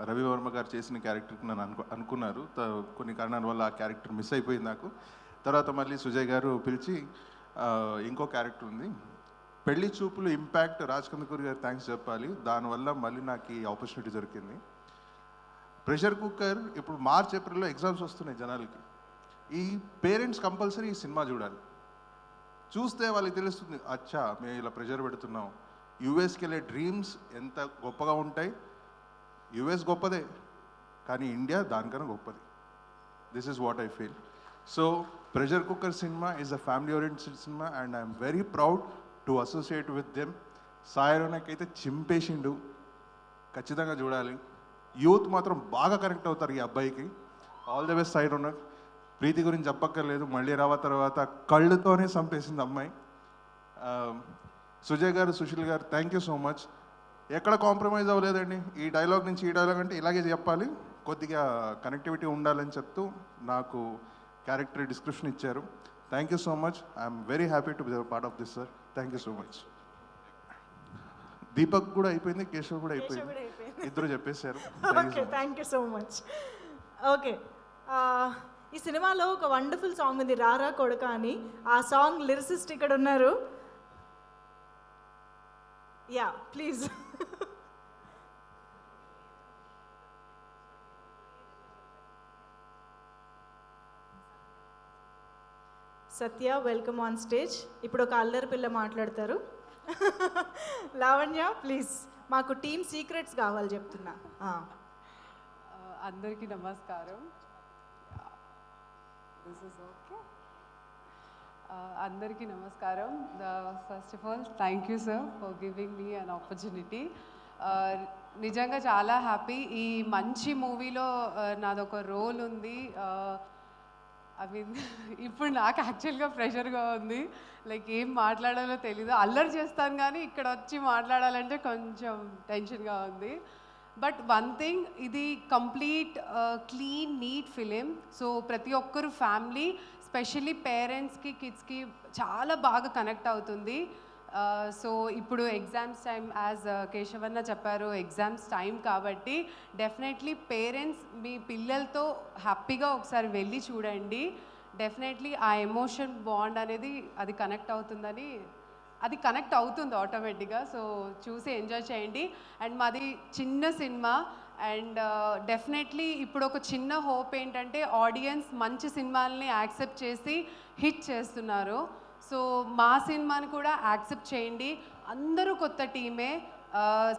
రవివర్మ గారు చేసిన క్యారెక్టర్కి నన్ను అనుకున్నారు. కొన్ని కారణాల వల్ల ఆ క్యారెక్టర్ మిస్ అయిపోయింది నాకు. తర్వాత మళ్ళీ సుజయ్ గారు పిలిచి ఇంకో క్యారెక్టర్ ఉంది, పెళ్లి చూపులు ఇంపాక్ట్ రాజ్ కందుకూరి గారు థ్యాంక్స్ చెప్పాలి. దానివల్ల మళ్ళీ నాకు ఈ ఆపర్చునిటీ దొరికింది. ప్రెషర్ కుక్కర్ ఇప్పుడు మార్చ్, ఏప్రిల్లో ఎగ్జామ్స్ వస్తున్నాయి జనాలకి. ఈ పేరెంట్స్ కంపల్సరీ ఈ సినిమా చూడాలి. చూస్తే వాళ్ళకి తెలుస్తుంది, అచ్చా మేము ఇలా ప్రెషర్ పెడుతున్నాం. యూఎస్కి వెళ్ళే డ్రీమ్స్ ఎంత గొప్పగా ఉంటాయి. యూఎస్ గొప్పదే, కానీ ఇండియా దానికన్నా గొప్పది. This is what I feel. So pressure cooker cinema is a family oriented cinema and I'm very proud to associate with them. Sai Ronak అయితే చింపేసిండు, ఖచ్చితంగా చూడాలి. యూత్ మాత్రం బాగా కనెక్ట్ అవుతారు ఈ అబ్బాయికి. All the best Sai Ronak. Preethi గురించి చెప్పక్కర్లేదు, మళ్ళీ తర్వాత కళ్ళుతోనే చంపేసింది అమ్మాయి. సుజయ్ గారు, సుశీల్ గారు, థ్యాంక్ యూ సో మచ్. ఎక్కడ కాంప్రమైజ్ అవ్వలేదండి. ఈ డైలాగ్ నుంచి ఈ డైలాగ్ అంటే ఇలాగే చెప్పాలి, కొద్దిగా కనెక్టివిటీ ఉండాలని చెప్తూ నాకు క్యారెక్టర్ డిస్క్రిప్షన్ ఇచ్చారు. Thank you so much. I'm very happy to be part of this sir. Thank you so much. Deepak కూడా అయిపోయింది, కేశవ్ కూడా అయిపోయింది, ఇద్దరు చెప్పేశారు. Okay, thank you so much. Okay, ఈ సినిమాలో ఒక వండర్ఫుల్ సాంగ్ ఉంది, రారా కొడక అని. ఆ సాంగ్ లిరిసిస్ట్ ఇక్కడ ఉన్నారు. Yeah please. Satya, welcome on stage. ఇప్పుడు ఒక అల్లరి పిల్ల మాట్లాడతారు. లావణ్య ప్లీజ్. మాకు టీమ్ సీక్రెట్స్ కావాలి చెప్తున్నా. అందరికీ నమస్కారం. This is okay. అందరికీ నమస్కారం. First of all thank you sir for giving me an opportunity. నిజంగా చాలా హ్యాపీ. ఈ మంచి మూవీలో నాదొక రోల్ ఉంది. ఐ మీన్ ఇప్పుడు నాకు యాక్చువల్గా ప్రెషర్గా ఉంది, లైక్ ఏం మాట్లాడాలో తెలీదు. అల్లరి చేస్తాను కానీ ఇక్కడ వచ్చి మాట్లాడాలంటే కొంచెం టెన్షన్గా ఉంది. బట్ వన్ థింగ్, ఇది complete clean neat film. So ప్రతి ఒక్కరు ఫ్యామిలీ, స్పెషల్లీ పేరెంట్స్కి, కిడ్స్కి చాలా బాగా కనెక్ట్ అవుతుంది. సో ఇప్పుడు ఎగ్జామ్స్ టైం, యాజ్ కేశవన్న చెప్పారు, ఎగ్జామ్స్ టైం కాబట్టి డెఫినెట్లీ పేరెంట్స్ మీ పిల్లలతో హ్యాపీగా ఒకసారి వెళ్ళి చూడండి. డెఫినెట్లీ ఆ ఎమోషన్ బాండ్ అనేది అది కనెక్ట్ అవుతుందని అది కనెక్ట్ అవుతుంది ఆటోమేటిక్గా. సో చూసి ఎంజాయ్ చేయండి. అండ్ మాది చిన్న సినిమా అండ్ డెఫినెట్లీ ఇప్పుడు ఒక చిన్న హోప్ ఏంటంటే ఆడియన్స్ మంచి సినిమాలని యాక్సెప్ట్ చేసి హిట్ చేస్తున్నారు. సో మా సినిమాని కూడా యాక్సెప్ట్ చేయండి. అందరూ కొత్త టీమే.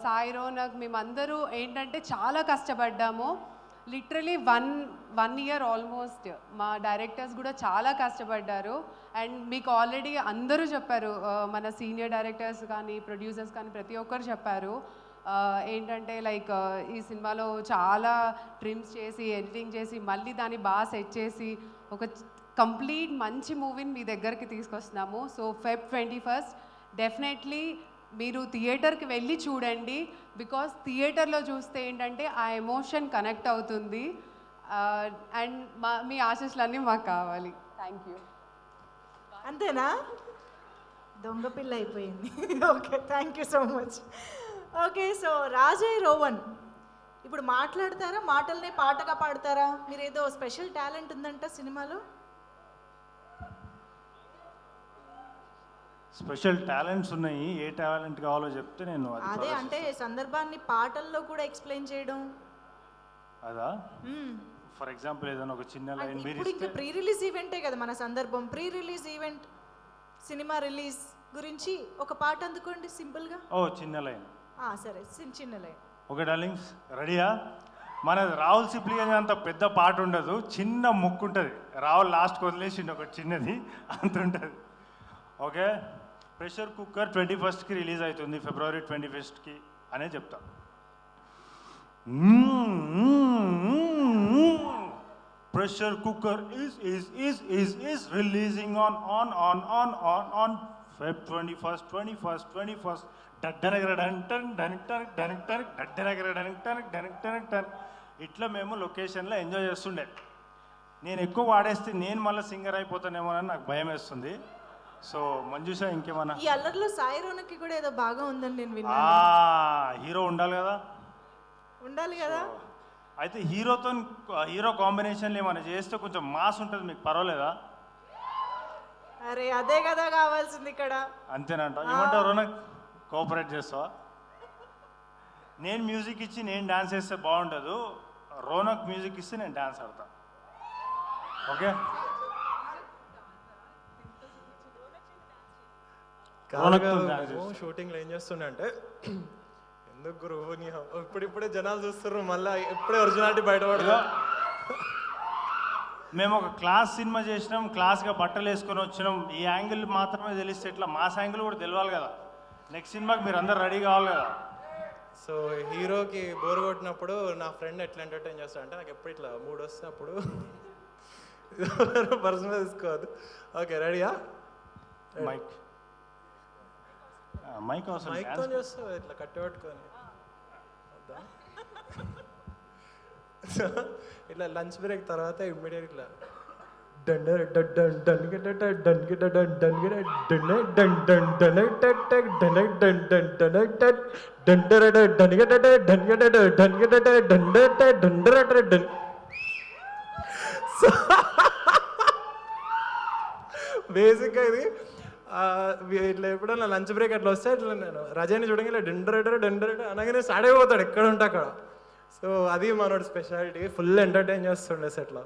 సాయి రోనక్ మేమందరూ ఏంటంటే చాలా కష్టపడ్డాము. Literally one year almost. మా డైరెక్టర్స్ కూడా చాలా కష్టపడ్డారు. అండ్ మీకు ఆల్రెడీ అందరూ చెప్పారు, మన సీనియర్ డైరెక్టర్స్ కానీ ప్రొడ్యూసర్స్ కానీ ప్రతి ఒక్కరు చెప్పారు ఏంటంటే లైక్ ఈ సినిమాలో చాలా ట్రిమ్స్ చేసి ఎడిటింగ్ చేసి మళ్ళీ దాన్ని బాగా సెట్ చేసి ఒక కంప్లీట్ మంచి మూవీని మీ దగ్గరికి తీసుకొస్తున్నాము. సో Feb 21 డెఫినెట్లీ మీరు థియేటర్కి వెళ్ళి చూడండి. బికాస్ థియేటర్లో చూస్తే ఏంటంటే ఆ ఎమోషన్ కనెక్ట్ అవుతుంది. అండ్ మీ ఆశీస్సులన్నీ మాకు కావాలి. Thank you. అంతేనా? దొంగ పిల్ల అయిపోయింది. Okay, thank you so much. Okay, so రాజయ్ రోవన్ ఇప్పుడు మాట్లాడతారా, మాటల్ని పాటగా పాడతారా? మీరు ఏదో స్పెషల్ టాలెంట్ ఉందంట సినిమాలో. స్పెషల్ టాలెంట్స్ ఉన్నాయి. ఏ టాలెంట్ కావాలో చెప్తే నేను అదే అంటే సందర్భాన్ని పాటల్లో కూడా ఎక్స్ప్లెయిన్ చేయడం. అదా? ఫర్ ఎగ్జాంపుల్ ఏదైనా ఒక చిన్న లైన్ మీరు ఇప్పుడు ఇంకా ప్రీ రిలీజ్ ఈవెంటే కదా మన సందర్భం. Pre release event cinema release గురించి ఒక పాట అందుకోండి సింపుల్గా. ఓ చిన్న లైన్. సరే, చిన్న లైన్. ఓకే డార్లింగ్స్, రెడీయా? మన రాహుల్ సిప్లి అని అంత పెద్ద పాట ఉండదు, చిన్న ముక్కు ఉంటుంది. రాహుల్ లాస్ట్కి వదిలేసిండు ఒక చిన్నది, అంత ఉంటుంది. ఓకే, ప్రెషర్ కుక్కర్ 21కి రిలీజ్ అవుతుంది, February 21కి అనే చెప్తా. Pressure cooker is releasing on Feb 21st. ఇట్లా మేము లొకేషన్లో ఎంజాయ్ చేస్తుండే. నేను ఎక్కువ వాడేస్తే నేను మళ్ళీ సింగర్ అయిపోతానేమోనని నాకు భయం వేస్తుంది. సో మంజుషా ఇంకేమన్నా? ఈ అల్లర్లో సాయి రోనక్కి కూడా ఏదో బాగా ఉందని నేను విన్నా. హీరో ఉండాలి కదా. ఉండాలి కదా. అయితే హీరో కాంబినేషన్లు ఏమైనా చేస్తే కొంచెం మాస్ ఉంటుంది, మీకు పర్వాలేదా? అరే అదే కదా కావాల్సింది ఇక్కడ. అంతేనంట. ఏమంటావు రోనక్, కోఆపరేట్ చేస్తావా? నేను మ్యూజిక్ ఇచ్చి నేను డాన్స్ చేస్తే బాగుండదు, రోనక్ మ్యూజిక్ ఇస్తే నేను డాన్స్ ఆడతా. ఓకే, షూటింగ్లో ఏం చేస్తుండే అంటే, ఎందుకు గురువు నీ ఇప్పుడిప్పుడే జనాలు చూస్తున్నారు, మళ్ళీ ఇప్పుడే ఒరిజినాలిటీ బయటపడదు. మేము ఒక క్లాస్ సినిమా చేసినాం, క్లాస్గా బట్టలు వేసుకొని వచ్చినాం. ఈ యాంగిల్ మాత్రమే తెలిస్తే ఎట్లా? మాస్ యాంగిల్ కూడా తెలియాలి కదా. నెక్స్ట్ సినిమాకి మీరు అందరు రెడీ కావాలి కదా. సో హీరోకి బోర్ కొట్టినప్పుడు నా ఫ్రెండ్ ఎట్లా ఎంటర్టైన్ చేస్తాడంటే, నాకు ఎప్పుడు ఇట్లా మూడు వస్తే అప్పుడు పర్సనల్ తీసుకోవద్దు. ఓకే, రెడీయా? మైక్తో చేస్తావు ఇట్లా కట్టబెట్టుకొని. ఇట్లా లంచ్ బ్రేక్ తర్వాత ఇమ్మీడియట్ ఇట్లా బేసిక్గా ఇది ఇట్లా ఎప్పుడన్నా లంచ్ బ్రేక్ అట్లా వస్తే ఇట్లా నేను రజని చూడంగా డెండర్ అనగానే స్టార్ట్ అయిపోతాడు ఎక్కడ ఉంటే అక్కడ. సో అది మనోడు స్పెషాలిటీ, ఫుల్ ఎంటర్టైన్ చేస్తుండే సెట్లో.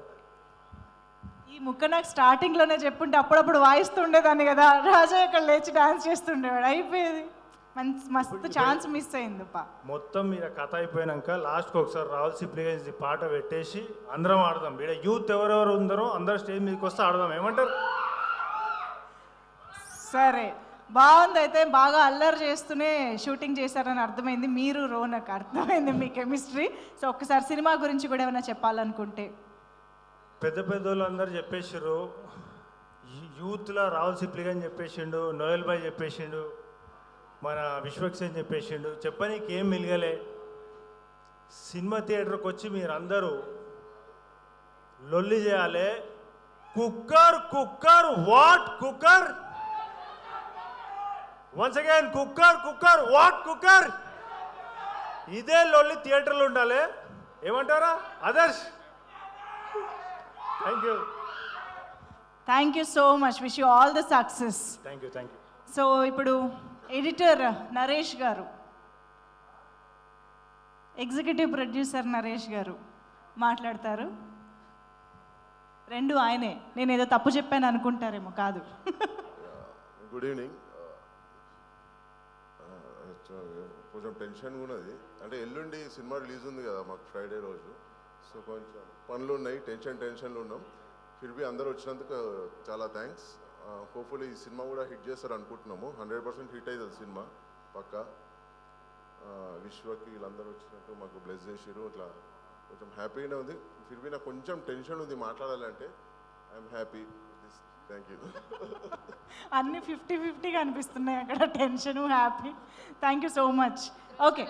ఈ ముక్క నాకు స్టార్టింగ్లోనే చెప్పుంటే అప్పుడప్పుడు వాయిస్తుండేదాన్ని కదా. రాజా ఇక్కడ లేచి డాన్స్ చేస్తుండేవాడు, అయిపోయేది. మస్తు ఛాన్స్ మిస్ అయిందిపా. మొత్తం మీద కథ అయిపోయినాక లాస్ట్కి ఒకసారి రాహుల్ సిప్లిగన్స్ పాట పెట్టేసి అందరం ఆడదాం. ఇక్కడ యూత్ ఎవరెవరు ఉందరో అందరూ స్టేజ్ మీదకి వస్తే ఆడదాం. ఏమంటారు? సరే, బాగుంది. అయితే బాగా అల్లరి చేస్తూనే షూటింగ్ చేశారని అర్థమైంది. మీరు రోనక్ అర్థమైంది మీ కెమిస్ట్రీ. సో ఒక్కసారి సినిమా గురించి కూడా ఏమైనా చెప్పాలనుకుంటే. పెద్దోళ్ళు అందరు చెప్పేసారు. యూత్లో రాహుల్ సిప్లిగన్ చెప్పేసిండు, నోయల్ భాయ్ చెప్పేసిండు, మన విశ్వక్సేన్ చెప్పేసిండు. చెప్పనీకి ఏం మిలగలే. సినిమా థియేటర్కి వచ్చి మీరు అందరూ లొల్లి చేయాలి. Cooker what cooker, once again cooker what cooker. ఇదే లొల్లి థియేటర్లో ఉండాలి. ఏమంటారా others? Thank you so much. Wish you all the success. Thank you. So ఇప్పుడు ఎడిటర్ నరేష్ గారు, ఎగ్జిక్యూటివ్ ప్రొడ్యూసర్ నరేష్ గారు మాట్లాడతారు. రెండు ఆయనే. నేను ఏదో తప్పు చెప్పాను అనుకుంటారేమో, కాదు. Good evening. కొంచెం టెన్షన్గా ఉన్నది, అంటే ఎల్లుండి సినిమా రిలీజ్ ఉంది కదా మాకు ఫ్రైడే రోజు. సో కొంచెం పనులు ఉన్నాయి, టెన్షన్లో ఉన్నాం. ఫిర్బీ అందరూ వచ్చినందుకు చాలా థ్యాంక్స్. హోప్ఫుల్లీ ఈ సినిమా కూడా హిట్ చేస్తారు అనుకుంటున్నాము. 100% హిట్ అవుతుంది సినిమా పక్కా. విశ్వకి వీళ్ళందరూ వచ్చినట్టు మాకు బ్లెస్ చేసిరు. ఇట్లా కొంచెం హ్యాపీగానే ఉంది. ఫిర్బీ నాకు కొంచెం టెన్షన్ ఉంది మాట్లాడాలంటే. I'm happy. Thank you. అన్నీ 50-50 అనిపిస్తున్నాయి అక్కడ, tension, happy. Thank you so much. Okay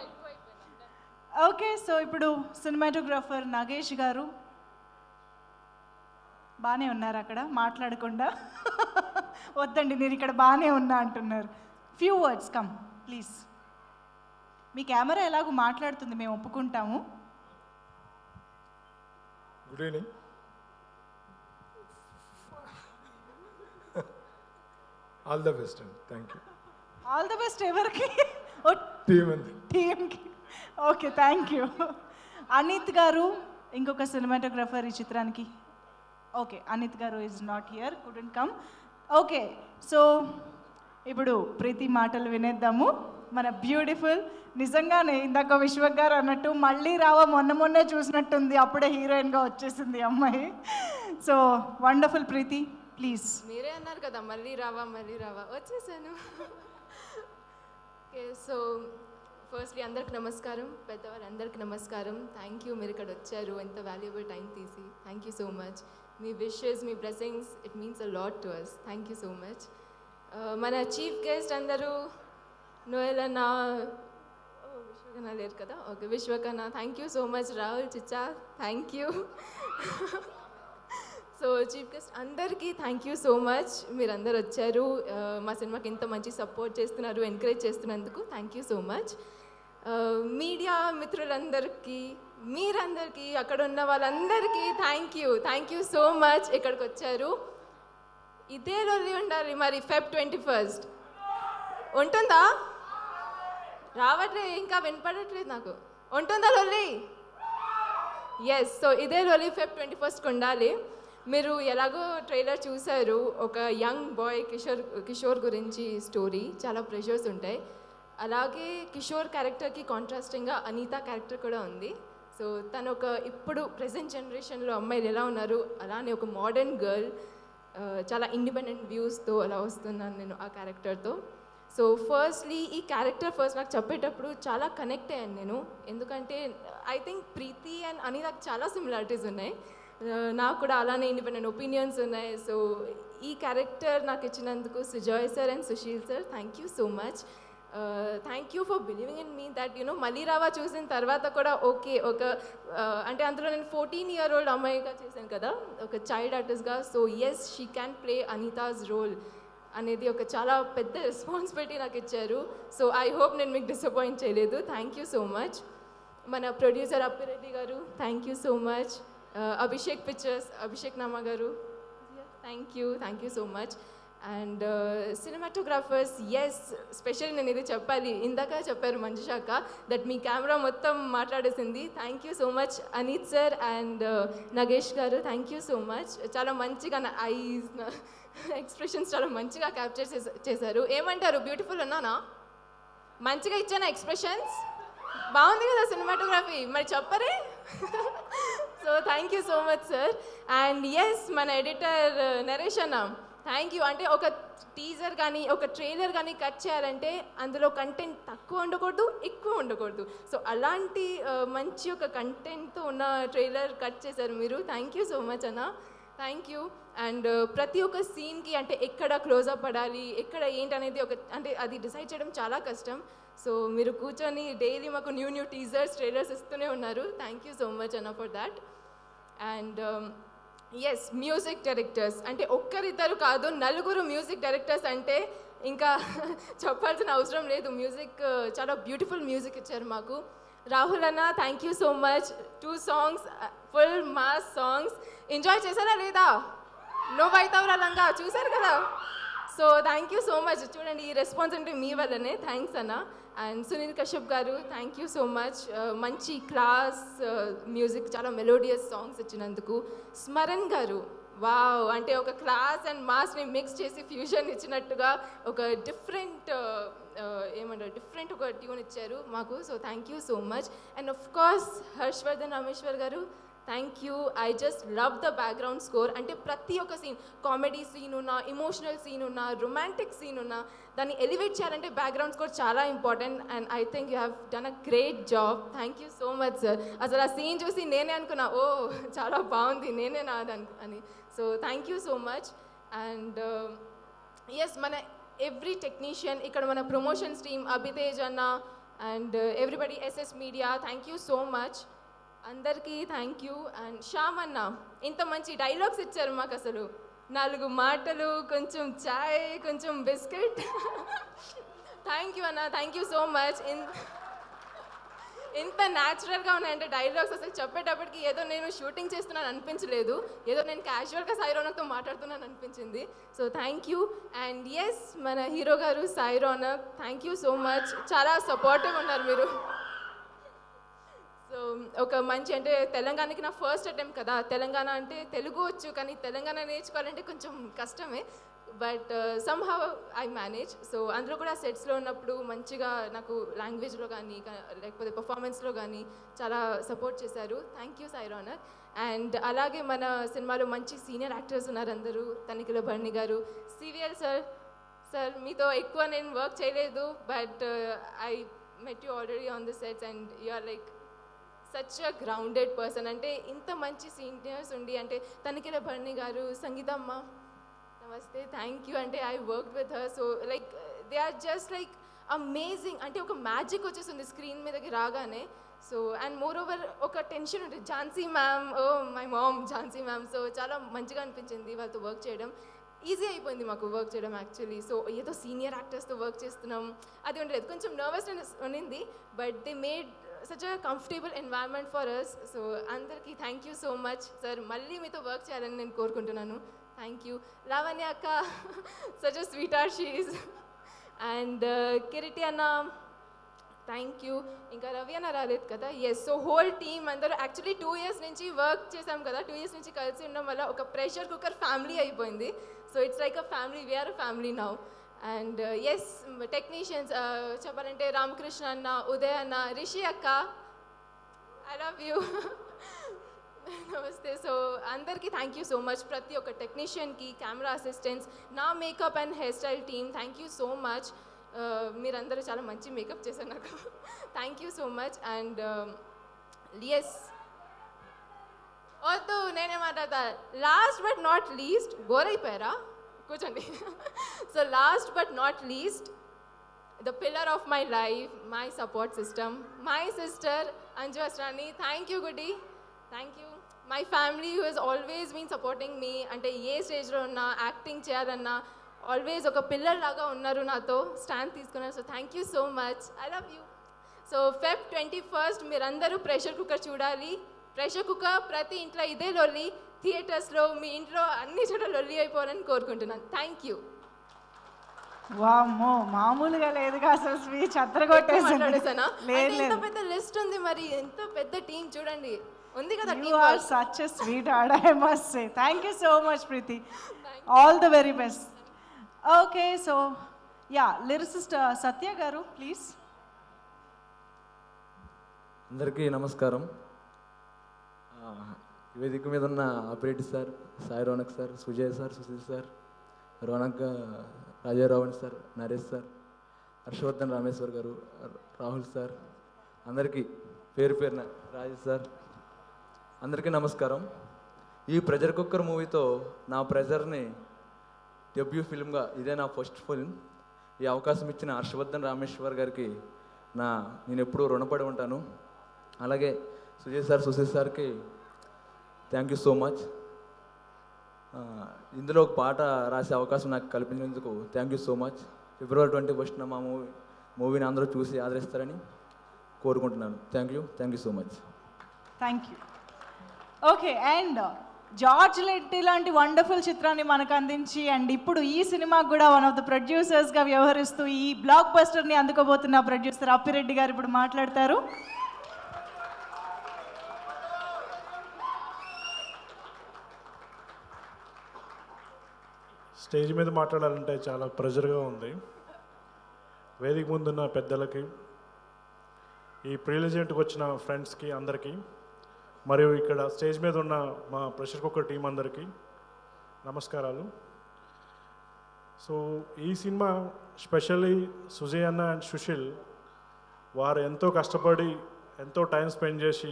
okay so ఇప్పుడు సినిమాటోగ్రాఫర్ నాగేష్ గారు బాగానే ఉన్నారు అక్కడ మాట్లాడకుండా. వద్దండి, నేను ఇక్కడ బాగానే ఉన్నా అంటున్నారు. Few words come please. మీ కెమెరా ఎలాగో మాట్లాడుతుంది, మేము ఒప్పుకుంటాము. Good evening. All the best అండి. Thank you. All the best ఎవరికి? టీమ్కి. Okay, thank you. అనిత్ గారు ఇంకొక సినిమాటోగ్రఫర్ ఈ చిత్రానికి. ఓకే, అనిత్ గారు is not here, couldn't come. Okay, so ఇప్పుడు ప్రీతి మాటలు వినేద్దాము. మన బ్యూటిఫుల్, నిజంగానే ఇందాక విశ్వక్ గారు అన్నట్టు మళ్ళీ రావా మొన్నే చూసినట్టుంది, అప్పుడే హీరోయిన్గా వచ్చేసింది అమ్మాయి. So wonderful Preethi, please. మీరే అన్నారు కదా మళ్ళీ రావా వచ్చేసాను. ఓకే, సో ఫస్ట్లీ అందరికి నమస్కారం, పెద్దవాళ్ళందరికీ నమస్కారం. థ్యాంక్ యూ, మీరు ఇక్కడ వచ్చారు, ఎంత వాల్యుబుల్ టైం తీసి. Thank you so much. మీ విషెస్, మీ blessings, it means a lot to us. Thank you so much. మన చీఫ్ గెస్ట్ అందరూ నోయల్ అన్న, విశ్వకన్నా లేరు కదా, ఓకే విశ్వకన్నా, thank you so much. Rahul, చిచ్చా, thank you. So chief guest అందరికీ థ్యాంక్ యూ సో మచ్. మీరందరూ వచ్చారు, మా సినిమాకి ఇంత మంచి సపోర్ట్ చేస్తున్నారు, ఎంకరేజ్ చేస్తున్నందుకు thank you so much. Media మిత్రులందరికీ, మీరందరికీ, అక్కడ ఉన్న వాళ్ళందరికీ థ్యాంక్ యూ సో మచ్. ఇక్కడికి వచ్చారు. ఇదే రోజు ఉండాలి మరి. Feb 21 ఉంటుందా? రావట్లేదు, ఇంకా వినపడట్లేదు నాకు. ఉంటుందా లొల్లి? ఎస్. సో ఇదే రోజు Feb 21 ఉండాలి. మీరు ఎలాగో ట్రైలర్ చూశారు, ఒక యంగ్ బాయ్ కిషోర్ గురించి స్టోరీ, చాలా ప్రెషర్స్ ఉంటాయి. అలాగే కిషోర్ క్యారెక్టర్కి కాంట్రాస్టింగ్గా అనిత క్యారెక్టర్ కూడా ఉంది. సో తను ఒక ఇప్పుడు ప్రజెంట్ జనరేషన్లో అమ్మాయిలు ఎలా ఉన్నారు అలానే ఒక మోడర్న్ గర్ల్, చాలా ఇండిపెండెంట్ వ్యూస్తో అలా వస్తున్నాను నేను ఆ క్యారెక్టర్తో. సో ఫస్ట్లీ ఈ క్యారెక్టర్ నాకు చెప్పేటప్పుడు చాలా కనెక్ట్ అయ్యాను నేను, ఎందుకంటే ఐ థింక్ ప్రీతి అండ్ అనితకి చాలా సిమిలారిటీస్ ఉన్నాయి. నాకు కూడా అలానే ఇండిపెండెంట్ ఒపీనియన్స్ ఉన్నాయి. సో ఈ క్యారెక్టర్ నాకు ఇచ్చినందుకు Sujoy sir and Sushil sir, thank you so much. Thank you for believing in me that మళ్ళీ రావా చూసిన తర్వాత కూడా ఓకే, ఒక అంటే అందులో నేను 14-year-old అమ్మాయిగా చేశాను కదా, ఒక చైల్డ్ ఆర్టిస్ట్గా. So yes, she can play Anita's role అనేది ఒక చాలా పెద్ద రెస్పాన్సిబిలిటీ నాకు ఇచ్చారు. సో ఐ హోప్ నేను మీకు డిసప్పాయింట్ చేయలేదు. Thank you so much. మన ప్రొడ్యూసర్ అప్పిరెడ్డి గారు, thank you so much. Abhishek pictures, Abhishek Nama గారు, thank you so much. And cinematographers, yes special నేను ఇది చెప్పాలి, ఇందాక చెప్పారు మంజుషాక దట్ మీ కెమెరా మొత్తం మాట్లాడేసింది. Thank you so much Anith sir and Nagesh గారు, థ్యాంక్ యూ సో మచ్. చాలా మంచిగా నా ఐస్, నా ఎక్స్ప్రెషన్స్ చాలా మంచిగా క్యాప్చర్ చేశారు. ఏమంటారు, బ్యూటిఫుల్ ఉన్నానా? మంచిగా ఇచ్చానా ఎక్స్ప్రెషన్స్? బాగుంది కదా సినిమాటోగ్రఫీ, మరి చెప్పరే. So thank you so much sir. And yes, మన ఎడిటర్ నరేష్ అన్న, థ్యాంక్ యూ. అంటే ఒక టీజర్ కానీ ఒక ట్రైలర్ కానీ కట్ చేయాలంటే అందులో కంటెంట్ తక్కువ ఉండకూడదు, ఎక్కువ ఉండకూడదు. సో అలాంటి మంచి ఒక కంటెంట్తో ఉన్న ట్రైలర్ కట్ చేశారు మీరు. థ్యాంక్ యూ సో మచ్ అన్న, థ్యాంక్ యూ. అండ్ ప్రతి ఒక్క సీన్కి అంటే ఎక్కడ క్లోజప్ పడాలి, ఎక్కడ ఏంటి అనేది అంటే అది డిసైడ్ చేయడం చాలా కష్టం. సో మీరు కూర్చొని డైలీ మాకు న్యూ టీజర్స్, ట్రైలర్స్ ఇస్తూనే ఉన్నారు. థ్యాంక్ యూ సో మచ్ అన్న for that. And yes, music directors అంటే ఒక్కరిద్దరు కాదు, 4 మ్యూజిక్ డైరెక్టర్స్ అంటే ఇంకా చెప్పాల్సిన అవసరం లేదు. మ్యూజిక్ చాలా బ్యూటిఫుల్ మ్యూజిక్ ఇచ్చారు మాకు. రాహుల్ అన్న, thank you so much. 2 songs, full mass songs. Enjoy చేశారా లేదా? నో బైతవరా లంగా చూశారు కదా. So thank you so much. చూడండి ఈ రెస్పాన్స్ అంటే మీ వల్లనే. థ్యాంక్స్ అన్న. అండ్ సునీల్ కశ్యప్ గారు థ్యాంక్ యూ సో మచ్. మంచి క్లాస్ మ్యూజిక్, చాలా మెలోడియస్ సాంగ్స్ ఇచ్చినందుకు. స్మరణ్ గారు వావ్, అంటే ఒక క్లాస్ అండ్ మాస్ని మిక్స్ చేసి ఫ్యూజన్ ఇచ్చినట్టుగా ఒక డిఫరెంట్ ఏమంటారు డిఫరెంట్ ఒక ట్యూన్ ఇచ్చారు మాకు. So thank you so much. And of course Harshavardhan Rameshwar గారు thank you. I just love the background score. అంటే ప్రతి ఒక్క సీన్, కామెడీ సీన్ ఉన్నా, ఇమోషనల్ సీన్ ఉన్నా, రొమాంటిక్ సీన్ ఉన్నా, దాన్ని ఎలివేట్ చేయాలంటే బ్యాక్గ్రౌండ్ స్కోర్ చాలా important. And I think you have done a great job. Thank you so much sir. అసలు ఆ సీన్ చూసి నేనే అనుకున్నా, ఓ చాలా బాగుంది, నేనే అని. So thank you so much. And yes, మన ఎవ్రీ టెక్నీషియన్, ఇక్కడ మన ప్రమోషన్స్ టీమ్, అభితేజ్ అన్న and everybody, SS media, thank you so much. అందరికీ థ్యాంక్ యూ. అండ్ శ్యామ్ అన్న ఇంత మంచి డైలాగ్స్ ఇచ్చారు మాకు. అసలు 4 మాటలు, కొంచెం చాయ్, కొంచెం బిస్కెట్. థ్యాంక్ యూ అన్న, థ్యాంక్ యూ సో మచ్. ఇంత న్యాచురల్గా ఉన్నాయంటే డైలాగ్స్, అసలు చెప్పేటప్పటికి ఏదో నేను షూటింగ్ చేస్తున్నాను అనిపించలేదు, ఏదో నేను క్యాజువల్గా సాయి రోనక్తో మాట్లాడుతున్నాను అనిపించింది. So thank you. And yes, మన hero garu Sai Ronak, thank you so much. చాలా సపోర్టివ్ ఉన్నారు మీరు. సో ఒక మంచి, అంటే తెలంగాణకి నా ఫస్ట్ అటెంప్ట్ కదా. తెలంగాణ అంటే తెలుగు వచ్చు, కానీ తెలంగాణ నేర్చుకోవాలంటే కొంచెం కష్టమే. But somehow I manage. So అందులో కూడా సెట్స్లో ఉన్నప్పుడు మంచిగా నాకు లాంగ్వేజ్లో కానీ లేకపోతే పర్ఫార్మెన్స్లో కానీ చాలా సపోర్ట్ చేశారు. Thank you Sai Ronak. And అలాగే మన సినిమాలో మంచి సీనియర్ యాక్టర్స్ ఉన్నారు అందరూ. తనిఖీల భరణి గారు, సివిఎల్ సార్ మీతో ఎక్కువ నేను వర్క్ చేయలేదు, but I met you already on the sets and you are like such a grounded person. అంటే ఇంత మంచి సీనియర్స్ ఉండి, అంటే తనిఖీల భరణి గారు, సంగీతమ్మ నమస్తే, థ్యాంక్ యూ. అంటే I work with her. So like they are just like amazing. అంటే ఒక మ్యాజిక్ వచ్చేస్తుంది స్క్రీన్ మీదకి రాగానే. సో అండ్ మోర్ ఓవర్ ఒక టెన్షన్ ఉంటుంది. Jhansi ma'am, oh my ma'am Jhansi ma'am. So చాలా మంచిగా అనిపించింది వాళ్ళతో వర్క్ చేయడం. ఈజీ అయిపోయింది మాకు వర్క్ చేయడం యాక్చువల్లీ. సో ఏదో సీనియర్ యాక్టర్స్తో వర్క్ చేస్తున్నాం అది ఉండలేదు, కొంచెం నర్వస్నెస్ ఉన్నింది. But they made such a comfortable environment for us. So అందరికీ thank you so much sir. మళ్ళీ మీతో వర్క్ చేయాలని నేను కోరుకుంటున్నాను. Thank you. లావణ్య అక్క, such a sweet are she is. And Kireeti అన్న థ్యాంక్ యూ. ఇంకా రవి అన్న రాలేదు కదా. ఎస్, సో హోల్ టీమ్ అందరూ యాక్చువల్లీ 2 years నుంచి వర్క్ చేసాం కదా. 2 years నుంచి కలిసి ఉండడం వల్ల ఒక ప్రెషర్ కుక్కర్ ఫ్యామిలీ అయిపోయింది. So it's like a family, we're a family now. And yes, technicians చెప్పాలంటే రామకృష్ణ అన్న, ఉదయ్ అన్న, రిషి అక్క, ఐ లవ్ యూ. నమస్తే. సో అందరికీ థ్యాంక్ యూ సో మచ్. ప్రతి ఒక్క టెక్నీషియన్కి, కెమెరా అసిస్టెంట్స్, నా makeup and hair style team, thank you so much. మీరందరూ చాలా మంచి మేకప్ చేశారు నాకు. Thank you so much. And yes, వద్దు నేనే మాట్లాడతా. లాస్ట్ బట్ నాట్ లీస్ట్, గోరైపోయారా కూర్చోండి. So last but not least, the pillar of my life, my support system, my sister Anju Asrani, thank you గుడ్డి, thank you. My family who has always been supporting me. అంటే ఏ స్టేజ్లో ఉన్నా, acting చేయాలన్నా always ఒక pillar లాగా ఉన్నారు, నాతో స్టాండ్ తీసుకున్నారు. So thank you so much, I love you. So Feb 21st మీరందరూ ప్రెషర్ కుక్కర్ చూడాలి. ప్రెషర్ కుక్కర్ ప్రతి ఇంట్లో ఇదే లొల్లి. థియేటర్స్లో, మీ ఇంట్లో అన్ని చోట్ల లొల్లి అయిపోవాలని కోరుకుంటున్నాను. Thank you. వామ్మో, మామూలుగా లేదుగా అసలు స్పీచ్ మాట్లాడేసానా? లేదు ఎంత పెద్ద లిస్ట్ ఉంది, మరి ఎంత పెద్ద టీం చూడండి ఉంది కదా. You are such a sweetheart, I must say. Thank you so much, Preeti. All the very best. Okay, so yeah, lyricist Satya garu, please. అందరికీ నమస్కారం. వేదిక మీద ఉన్న ఆపరేటి sir, Sai Ronak sir, Sujay sir, Sushil sir, Ronak, రాజారావణ్ సార్, నరేష్ సార్, హర్షవర్ధన్ రామేశ్వర్ గారు, రాహుల్ సార్, అందరికీ పేరు పేరున, రాజేష్ సార్, అందరికీ నమస్కారం. ఈ ప్రెజర్ కుక్కర్ మూవీతో నా ప్రెజర్ని డెబ్యూ ఫిల్మ్గా, ఇదే నా ఫస్ట్ ఫిల్మ్. ఈ అవకాశం ఇచ్చిన హర్షవర్ధన్ రామేశ్వర్ గారికి నేను ఎప్పుడూ రుణపడి ఉంటాను. అలాగే సుజయ్ సార్, సుశీల్ సార్కి థ్యాంక్ యూ సో మచ్. ఇందులో ఒక పాట రాసే అవకాశం నాకు కల్పించినందుకు thank you so much. February 21st మా మూవీని అందరూ చూసి ఆదరిస్తారని కోరుకుంటున్నాను. Thank you so much. Thank you. Okay, and George లెట్టి లాంటి వండర్ఫుల్ చిత్రాన్ని మనకు అందించి అండ్ ఇప్పుడు ఈ సినిమాకు కూడా వన్ ఆఫ్ ద ప్రొడ్యూసర్స్గా వ్యవహరిస్తూ ఈ బ్లాక్ బస్టర్ని అందుకోబోతున్న ప్రొడ్యూసర్ అప్పిరెడ్డి గారు ఇప్పుడు మాట్లాడతారు. స్టేజ్ మీద మాట్లాడాలంటే చాలా ప్రెజర్గా ఉంది. వేదిక ముందున్న పెద్దలకి, ఈ ప్రిలిజెంట్కి వచ్చిన ఫ్రెండ్స్కి అందరికీ, మరియు ఇక్కడ స్టేజ్ మీద ఉన్న మా ప్రెషర్ కుక్కర్ టీం అందరికీ నమస్కారాలు. సో ఈ సినిమా స్పెషల్లీ సుజయ్ అన్న అండ్ సుశీల్ వారు ఎంతో కష్టపడి ఎంతో టైం స్పెండ్ చేసి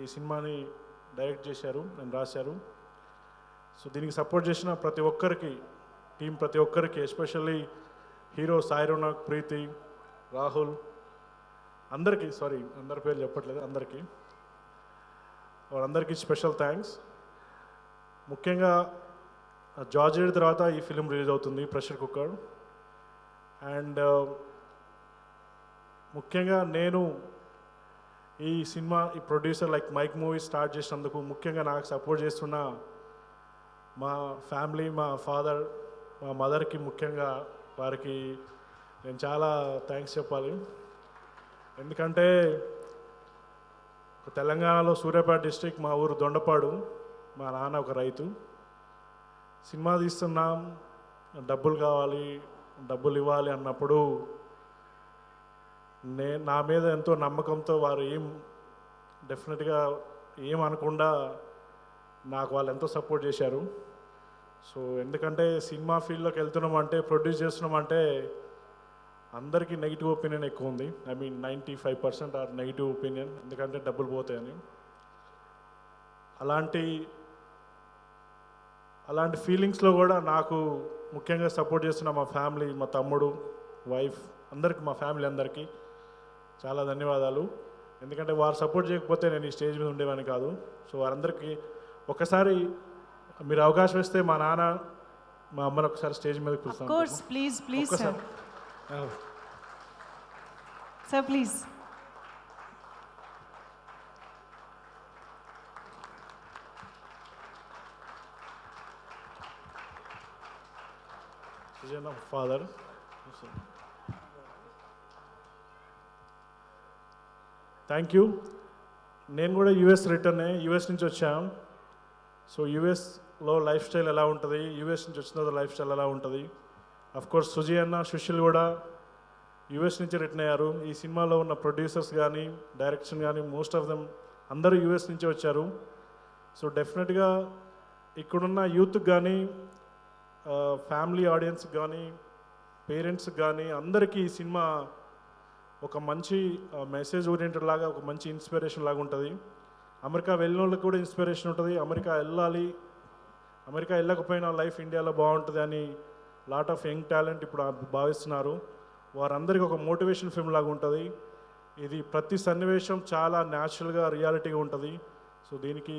ఈ సినిమాని డైరెక్ట్ చేశారు అండ్ రాశారు. సో దీనికి సపోర్ట్ చేసిన ప్రతి ఒక్కరికి, టీం ప్రతి ఒక్కరికి, ఎస్పెషల్లీ హీరో సాయి రోనక్, ప్రీతి, రాహుల్ అందరికీ, అందరి పేరు చెప్పట్లేదు, వాళ్ళందరికీ స్పెషల్ థ్యాంక్స్. ముఖ్యంగా జార్జ్ లెట్టి తర్వాత ఈ ఫిలిం రిలీజ్ అవుతుంది, ప్రెషర్ కుక్కర్. అండ్ ముఖ్యంగా నేను ఈ సినిమా ఈ producer like mike movie start చేసినందుకు ముఖ్యంగా నాకు సపోర్ట్ చేస్తున్న మా ఫ్యామిలీ, మా ఫాదర్, మా మదర్కి, ముఖ్యంగా వారికి నేను చాలా థ్యాంక్స్ చెప్పాలి. ఎందుకంటే తెలంగాణలో సూర్యాపేట డిస్ట్రిక్ట్, మా ఊరు దొండపాడు, మా నాన్న ఒక రైతు. సినిమా తీస్తున్నాం, డబ్బులు కావాలి, డబ్బులు ఇవ్వాలి అన్నప్పుడు నా మీద ఎంతో నమ్మకంతో వారు డెఫినెట్గా ఏం అనకుండా నాకు వాళ్ళు ఎంతో సపోర్ట్ చేశారు. సో ఎందుకంటే సినిమా ఫీల్డ్లోకి వెళ్తున్నామంటే, ప్రొడ్యూస్ చేస్తున్నామంటే అందరికీ నెగిటివ్ ఒపీనియన్ ఎక్కువ ఉంది. 95% ఆర్ నెగిటివ్ ఒపీనియన్, ఎందుకంటే డబ్బులు పోతాయని. అలాంటి ఫీలింగ్స్లో కూడా నాకు ముఖ్యంగా సపోర్ట్ చేస్తున్న మా ఫ్యామిలీ, మా తమ్ముడు, వైఫ్ అందరికీ, మా ఫ్యామిలీ అందరికీ చాలా ధన్యవాదాలు. ఎందుకంటే వారు సపోర్ట్ చేయకపోతే నేను ఈ స్టేజ్ మీద ఉండేవాడిని కాదు. సో వారందరికీ ఒకసారి మీరు అవకాశం ఇస్తే మా నాన్న, మా అమ్మని ఒకసారి స్టేజ్ మీదకి పిలుస్తాను. Please sir please. Father, thank you. నేను కూడా యుఎస్ రిటర్నే, యుఎస్ నుంచి వచ్చాను. సో యుఎస్లో లైఫ్ స్టైల్ ఎలా ఉంటుంది, యుఎస్ నుంచి వచ్చిన తర్వాత లైఫ్ స్టైల్ ఎలా ఉంటుంది. అఫ్కోర్స్ సుజయ్ అన్న, సుశీల్ కూడా యుఎస్ నుంచి రిటర్న్ అయ్యారు. ఈ సినిమాలో ఉన్న ప్రొడ్యూసర్స్ కానీ, డైరెక్షన్ కానీ, మోస్ట్ ఆఫ్ దెమ్ అందరూ యుఎస్ నుంచి వచ్చారు. సో డెఫినెట్గా ఇక్కడున్న యూత్కి కానీ, ఫ్యామిలీ ఆడియన్స్కి కానీ, పేరెంట్స్కి కానీ అందరికీ ఈ సినిమా ఒక మంచి మెసేజ్ ఓరియంటెడ్ లాగా, ఒక మంచి ఇన్స్పిరేషన్ లాగా ఉంటుంది. అమెరికా వెళ్ళిన వాళ్ళకి కూడా ఇన్స్పిరేషన్ ఉంటుంది. అమెరికా వెళ్ళాలి, అమెరికా వెళ్ళకపోయినా లైఫ్ ఇండియాలో బాగుంటుంది అని లాట్ ఆఫ్ యంగ్ టాలెంట్ ఇప్పుడు భావిస్తున్నారు. వారందరికీ ఒక మోటివేషన్ ఫిల్మ్ లాగా ఉంటుంది. ఇది ప్రతి సన్నివేశం చాలా న్యాచురల్గా, రియాలిటీగా ఉంటుంది. సో దీనికి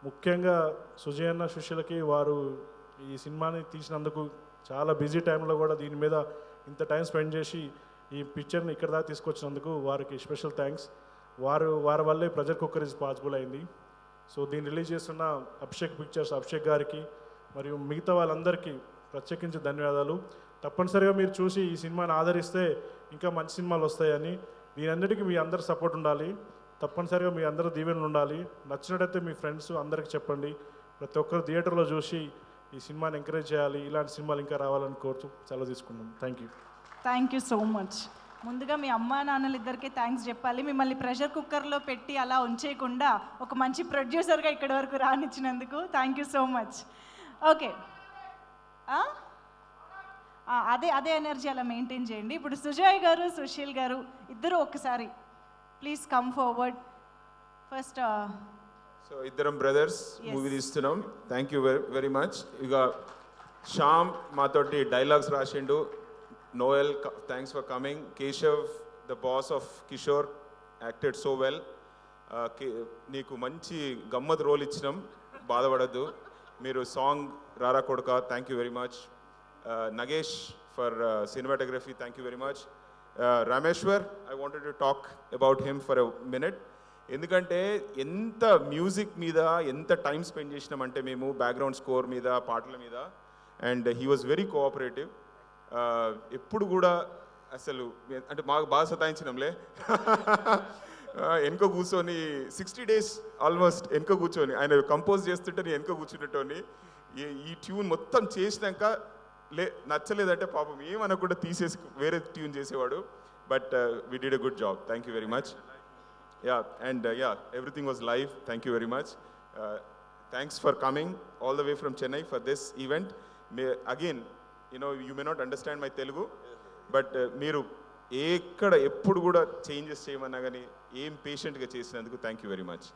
ముఖ్యంగా సుజయ్ అన్న, సుశీలకి వారు ఈ సినిమాని తీసినందుకు చాలా బిజీ టైంలో కూడా దీని మీద ఇంత టైం స్పెండ్ చేసి ఈ పిక్చర్ని ఇక్కడ దాకా తీసుకొచ్చినందుకు వారికి స్పెషల్ థ్యాంక్స్. వారి వల్లే ప్రెషర్ కుక్కర్ ఇస్ పాసిబుల్ అయింది. సో దీన్ని రిలీజ్ చేస్తున్న అభిషేక్ పిక్చర్స్, అభిషేక్ గారికి మరియు మిగతా వాళ్ళందరికీ ప్రత్యేకించి ధన్యవాదాలు. తప్పనిసరిగా మీరు చూసి ఈ సినిమాని ఆదరిస్తే ఇంకా మంచి సినిమాలు వస్తాయని, దీని అన్నిటికీ మీ అందరి సపోర్ట్ ఉండాలి. తప్పనిసరిగా మీ అందరూ దీవెనలు ఉండాలి. నచ్చినట్టయితే మీ ఫ్రెండ్స్ అందరికీ చెప్పండి. ప్రతి ఒక్కరు థియేటర్లో చూసి ఈ సినిమాని ఎంకరేజ్ చేయాలి. ఇలాంటి సినిమాలు ఇంకా రావాలని కోరుతూ సెలవు తీసుకున్నాం. Thank you so much. ముందుగా మీ అమ్మా నాన్నలు ఇద్దరికీ థ్యాంక్స్ చెప్పాలి. మిమ్మల్ని ప్రెషర్ కుక్కర్లో పెట్టి అలా ఉంచేయకుండా ఒక మంచి ప్రొడ్యూసర్గా ఇక్కడి వరకు రానిచ్చినందుకు thank you so much. Okay, అదే ఎనర్జీ అలా మెయింటైన్ చేయండి. ఇప్పుడు సుజయ్ గారు, సుశీల్ గారు ఇద్దరు ఒకసారి please come forward. First so ఇద్దరం బ్రదర్స్ మూవీ తీస్తున్నాం. Thank you very much. ఇక శ్యామ్ మాతోటి డైలాగ్స్ రాసిండు. Noel, thanks for coming. Keshav, the boss of Kishore, acted so well. నీకు మంచి గమ్మత్ రోల్ ఇచ్చినాం, బాధపడద్దు. మీరు సాంగ్ రారా కొడుక, thank you very much. Nagesh for cinematography, thank you very much. Rameshwar, I wanted to talk about him for a minute. ఎందుకంటే ఎంత మ్యూజిక్ మీద ఎంత టైం స్పెండ్ చేసినామంటే మేము బ్యాక్గ్రౌండ్ స్కోర్ మీద పాటల మీద, and he was very cooperative. ఎప్పుడు కూడా అసలు అంటే మాకు బాగా సతాయించినాంలే. వెనుక కూర్చొని 60 days ఆల్మోస్ట్ వెనుక కూర్చొని ఆయన కంపోజ్ చేస్తుంటే నేను వెనుక కూర్చునేటోని. ఈ ట్యూన్ మొత్తం చేసినాక నచ్చలేదంటే పాపం ఏమనకుండా తీసేసి వేరే ట్యూన్ చేసేవాడు. But we did a good job. Thank you very much. And everything was live. Thank you very much. Thanks for coming all the way from Chennai for this event. Again, you may not understand my Telugu, but మీరు ఎప్పుడు కూడా changes చేయమన్నా కానీ ఏం పేషెంట్గా చేసినందుకు thank you very much.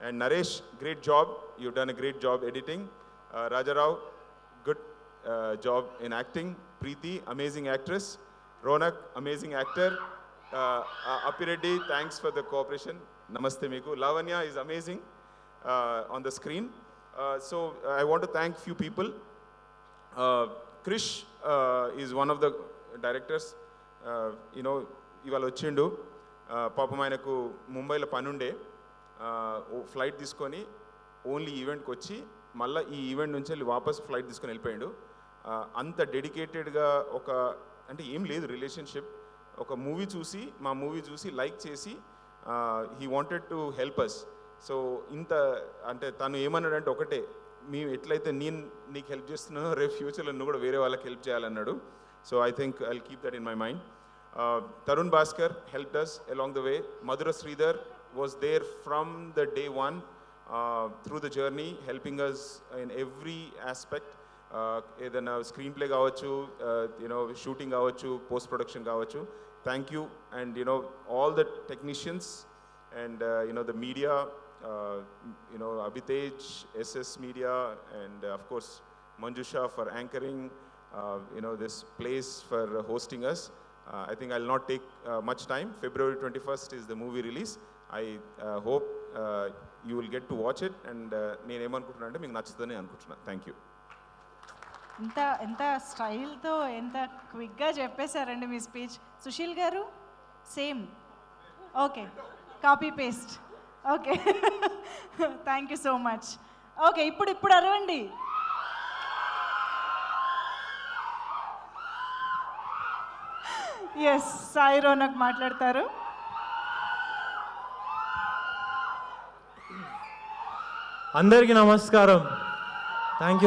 And Naresh, great job, you done a great job editing. Rajarao, good job in acting. Preethi, amazing actress. Ronak, amazing actor. Appireddy, thanks for the cooperation. Namaste meeku. Lavanya is amazing on the screen. So I want to thank few people. Krish is one of the directors. ఇవాళ వచ్చిండు. పాపం ఆయనకు ముంబైలో పని ఉండే, flight తీసుకొని only ఈవెంట్కి వచ్చి మళ్ళీ ఈ ఈవెంట్ నుంచి వెళ్ళి వాపస్ ఫ్లైట్ తీసుకొని వెళ్ళిపోయాడు. అంత డెడికేటెడ్గా అంటే ఏం లేదు రిలేషన్షిప్, ఒక మూవీ చూసి మా మూవీ చూసి లైక్ చేసి he wanted to help us. So ఇంత అంటే తను ఏమన్నాడంటే ఒకటే, మేము ఎట్లయితే నీకు హెల్ప్ చేస్తున్నానో రేపు ఫ్యూచర్లో నువ్వు కూడా వేరే వాళ్ళకి హెల్ప్ చేయాలన్నాడు. So I think I will keep that in my mind. Tarun Bhaskar helped us along the way. Madhura Sridhar was there from the day one through the journey, helping us in every aspect. ఏదైనా screenplay కావచ్చు, shooting కావచ్చు, post production కావచ్చు. Thank you. And all the technicians and the media, Abhitej, SS Media, and of course Manjusha for anchoring this place, for hosting us. I think I'll not take much time. February 21st is the movie release. I hope you will get to watch it, and నేను ఏమనుకుంటున్నా అంటే మీకు నచ్చుతుందని అనుకుంటున్నాను. Thank you. ఎంత స్టైల్తో ఎంత క్విక్గా చెప్పేశారండి మీ speech. Sushil garu same. Okay, copy paste. Okay, thank you so much. Okay, ఇప్పుడు అరవండి. ఎస్, సాయి రోనక్ మాట్లాడతారు. అందరికీ నమస్కారం. Thank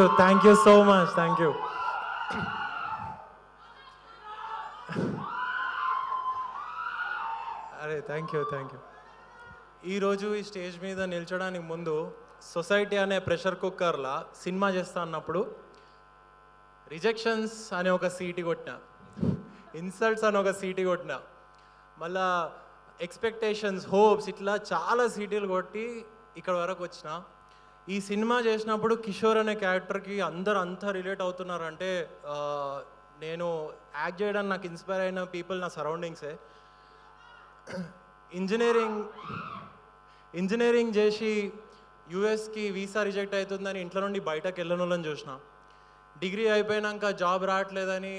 you so much. Thank you. అరే థ్యాంక్ యూ. ఈరోజు ఈ స్టేజ్ మీద నిల్చోడానికి ముందు సొసైటీ అనే ప్రెషర్ కుక్కర్లా సినిమా చేస్తా అన్నప్పుడు రిజెక్షన్స్ అనే ఒక సీటీ కొట్టిన, ఇన్సల్ట్స్ అని ఒక సీటీ కొట్టిన, మళ్ళా ఎక్స్పెక్టేషన్స్, హోప్స్, ఇట్లా చాలా సీటీలు కొట్టి ఇక్కడ వరకు వచ్చిన. ఈ సినిమా చేసినప్పుడు కిషోర్ అనే క్యారెక్టర్కి అందరూ అంతా రిలేట్ అవుతున్నారంటే నేను యాక్ట్ చేయడానికి నాకు ఇన్స్పైర్ అయిన పీపుల్ నా సరౌండింగ్సే. ఇంజనీరింగ్ చేసి యూఎస్కి వీసా రిజెక్ట్ అవుతుందని ఇంట్లో నుండి బయటకు వెళ్ళనోళ్ళని చూసిన. డిగ్రీ అయిపోయినాక జాబ్ రావట్లేదని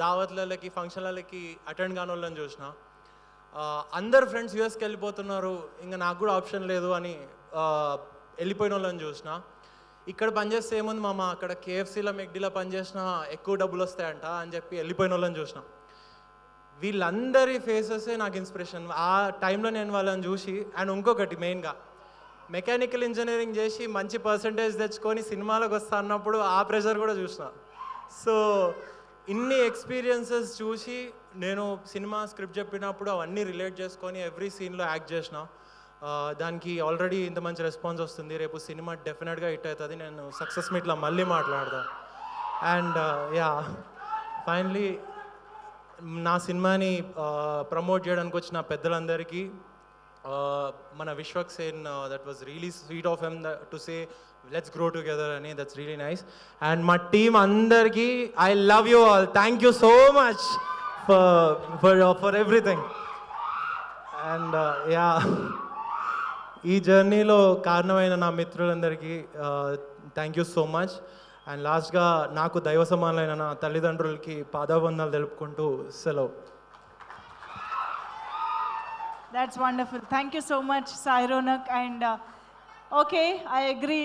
దావత్లకి, ఫంక్షన్లకి అటెండ్ కాని వాళ్ళని చూసిన. అందరు ఫ్రెండ్స్ యూఎస్కి వెళ్ళిపోతున్నారు, ఇంకా నాకు కూడా ఆప్షన్ లేదు అని వెళ్ళిపోయిన వాళ్ళని చూసిన. ఇక్కడ పనిచేస్తే ఏముంది మామ, అక్కడ KFCలో మెక్డీలో పనిచేసినా ఎక్కువ డబ్బులు వస్తాయంట అని చెప్పి వెళ్ళిపోయిన వాళ్ళని చూసిన. వీళ్ళందరి ఫేసెసే నాకు ఇన్స్పిరేషన్. ఆ టైంలో నేను వాళ్ళని చూసి, అండ్ ఇంకొకటి మెయిన్గా మెకానికల్ ఇంజనీరింగ్ చేసి మంచి పర్సంటేజ్ తెచ్చుకొని సినిమాలకు వస్తా అన్నప్పుడు ఆ ప్రెషర్ కూడా చూసిన. సో ఇన్ని ఎక్స్పీరియన్సెస్ చూసి నేను సినిమా స్క్రిప్ట్ చెప్పినప్పుడు అవన్నీ రిలేట్ చేసుకొని ఎవ్రీ సీన్లో యాక్ట్ చేసిన. దానికి ఆల్రెడీ ఇంత మంచి రెస్పాన్స్ వస్తుంది. రేపు సినిమా డెఫినెట్గా హిట్ అవుతుంది. నేను సక్సెస్ మీట్లో మళ్ళీ మాట్లాడతా. అండ్ ఫైనలీ నా సినిమాని ప్రమోట్ చేయడానికి వచ్చిన పెద్దలందరికీ, మన Vishwak Sen, that was really sweet of him to say let's grow together అని, దట్స్ రియలీ నైస్. అండ్ మా టీమ్ అందరికీ I love you all. Thank you so much for everything. And ఈ జర్నీలో కారణమైన నా మిత్రులందరికీ thank you so much. And లాస్ట్గా నాకు దైవ సమానులైన నా తల్లిదండ్రులకి పాదాబంధాలు తెలుపుకుంటూ సెలవు. That's wonderful. Thank you so much, Sai Ronak. And okay, I agree.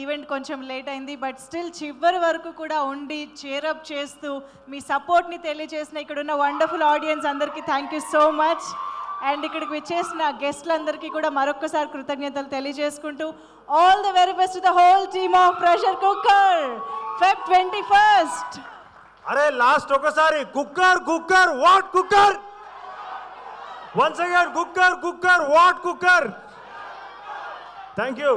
Event కొంచెం లేట్ అయింది, బట్ స్టిల్ చివరి వరకు కూడా ఉండి చేరప్ చేస్తూ మీ సపోర్ట్ని తెలియజేసిన ఇక్కడ ఉన్న వండర్ఫుల్ ఆడియన్స్ అందరికీ thank you so much. And ఇక్కడికి వచ్చేసిన గెస్ట్లందరికీ కూడా మరొకసారి కృతజ్ఞతలు తెలియజేసుకుంటూ all the very best the whole team of pressure cooker Feb 21st. అరే లాస్ట్ ఒకసారి cooker cooker what cooker, once again cooker cooker what cooker. Thank you.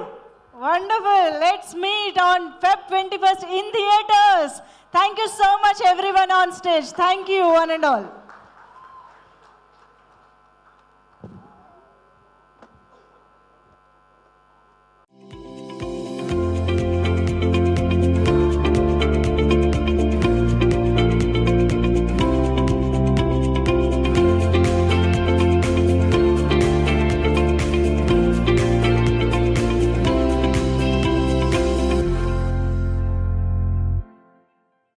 Wonderful. Let's meet on Feb 21st in theaters. Thank you so much everyone on stage. Thank you one and all.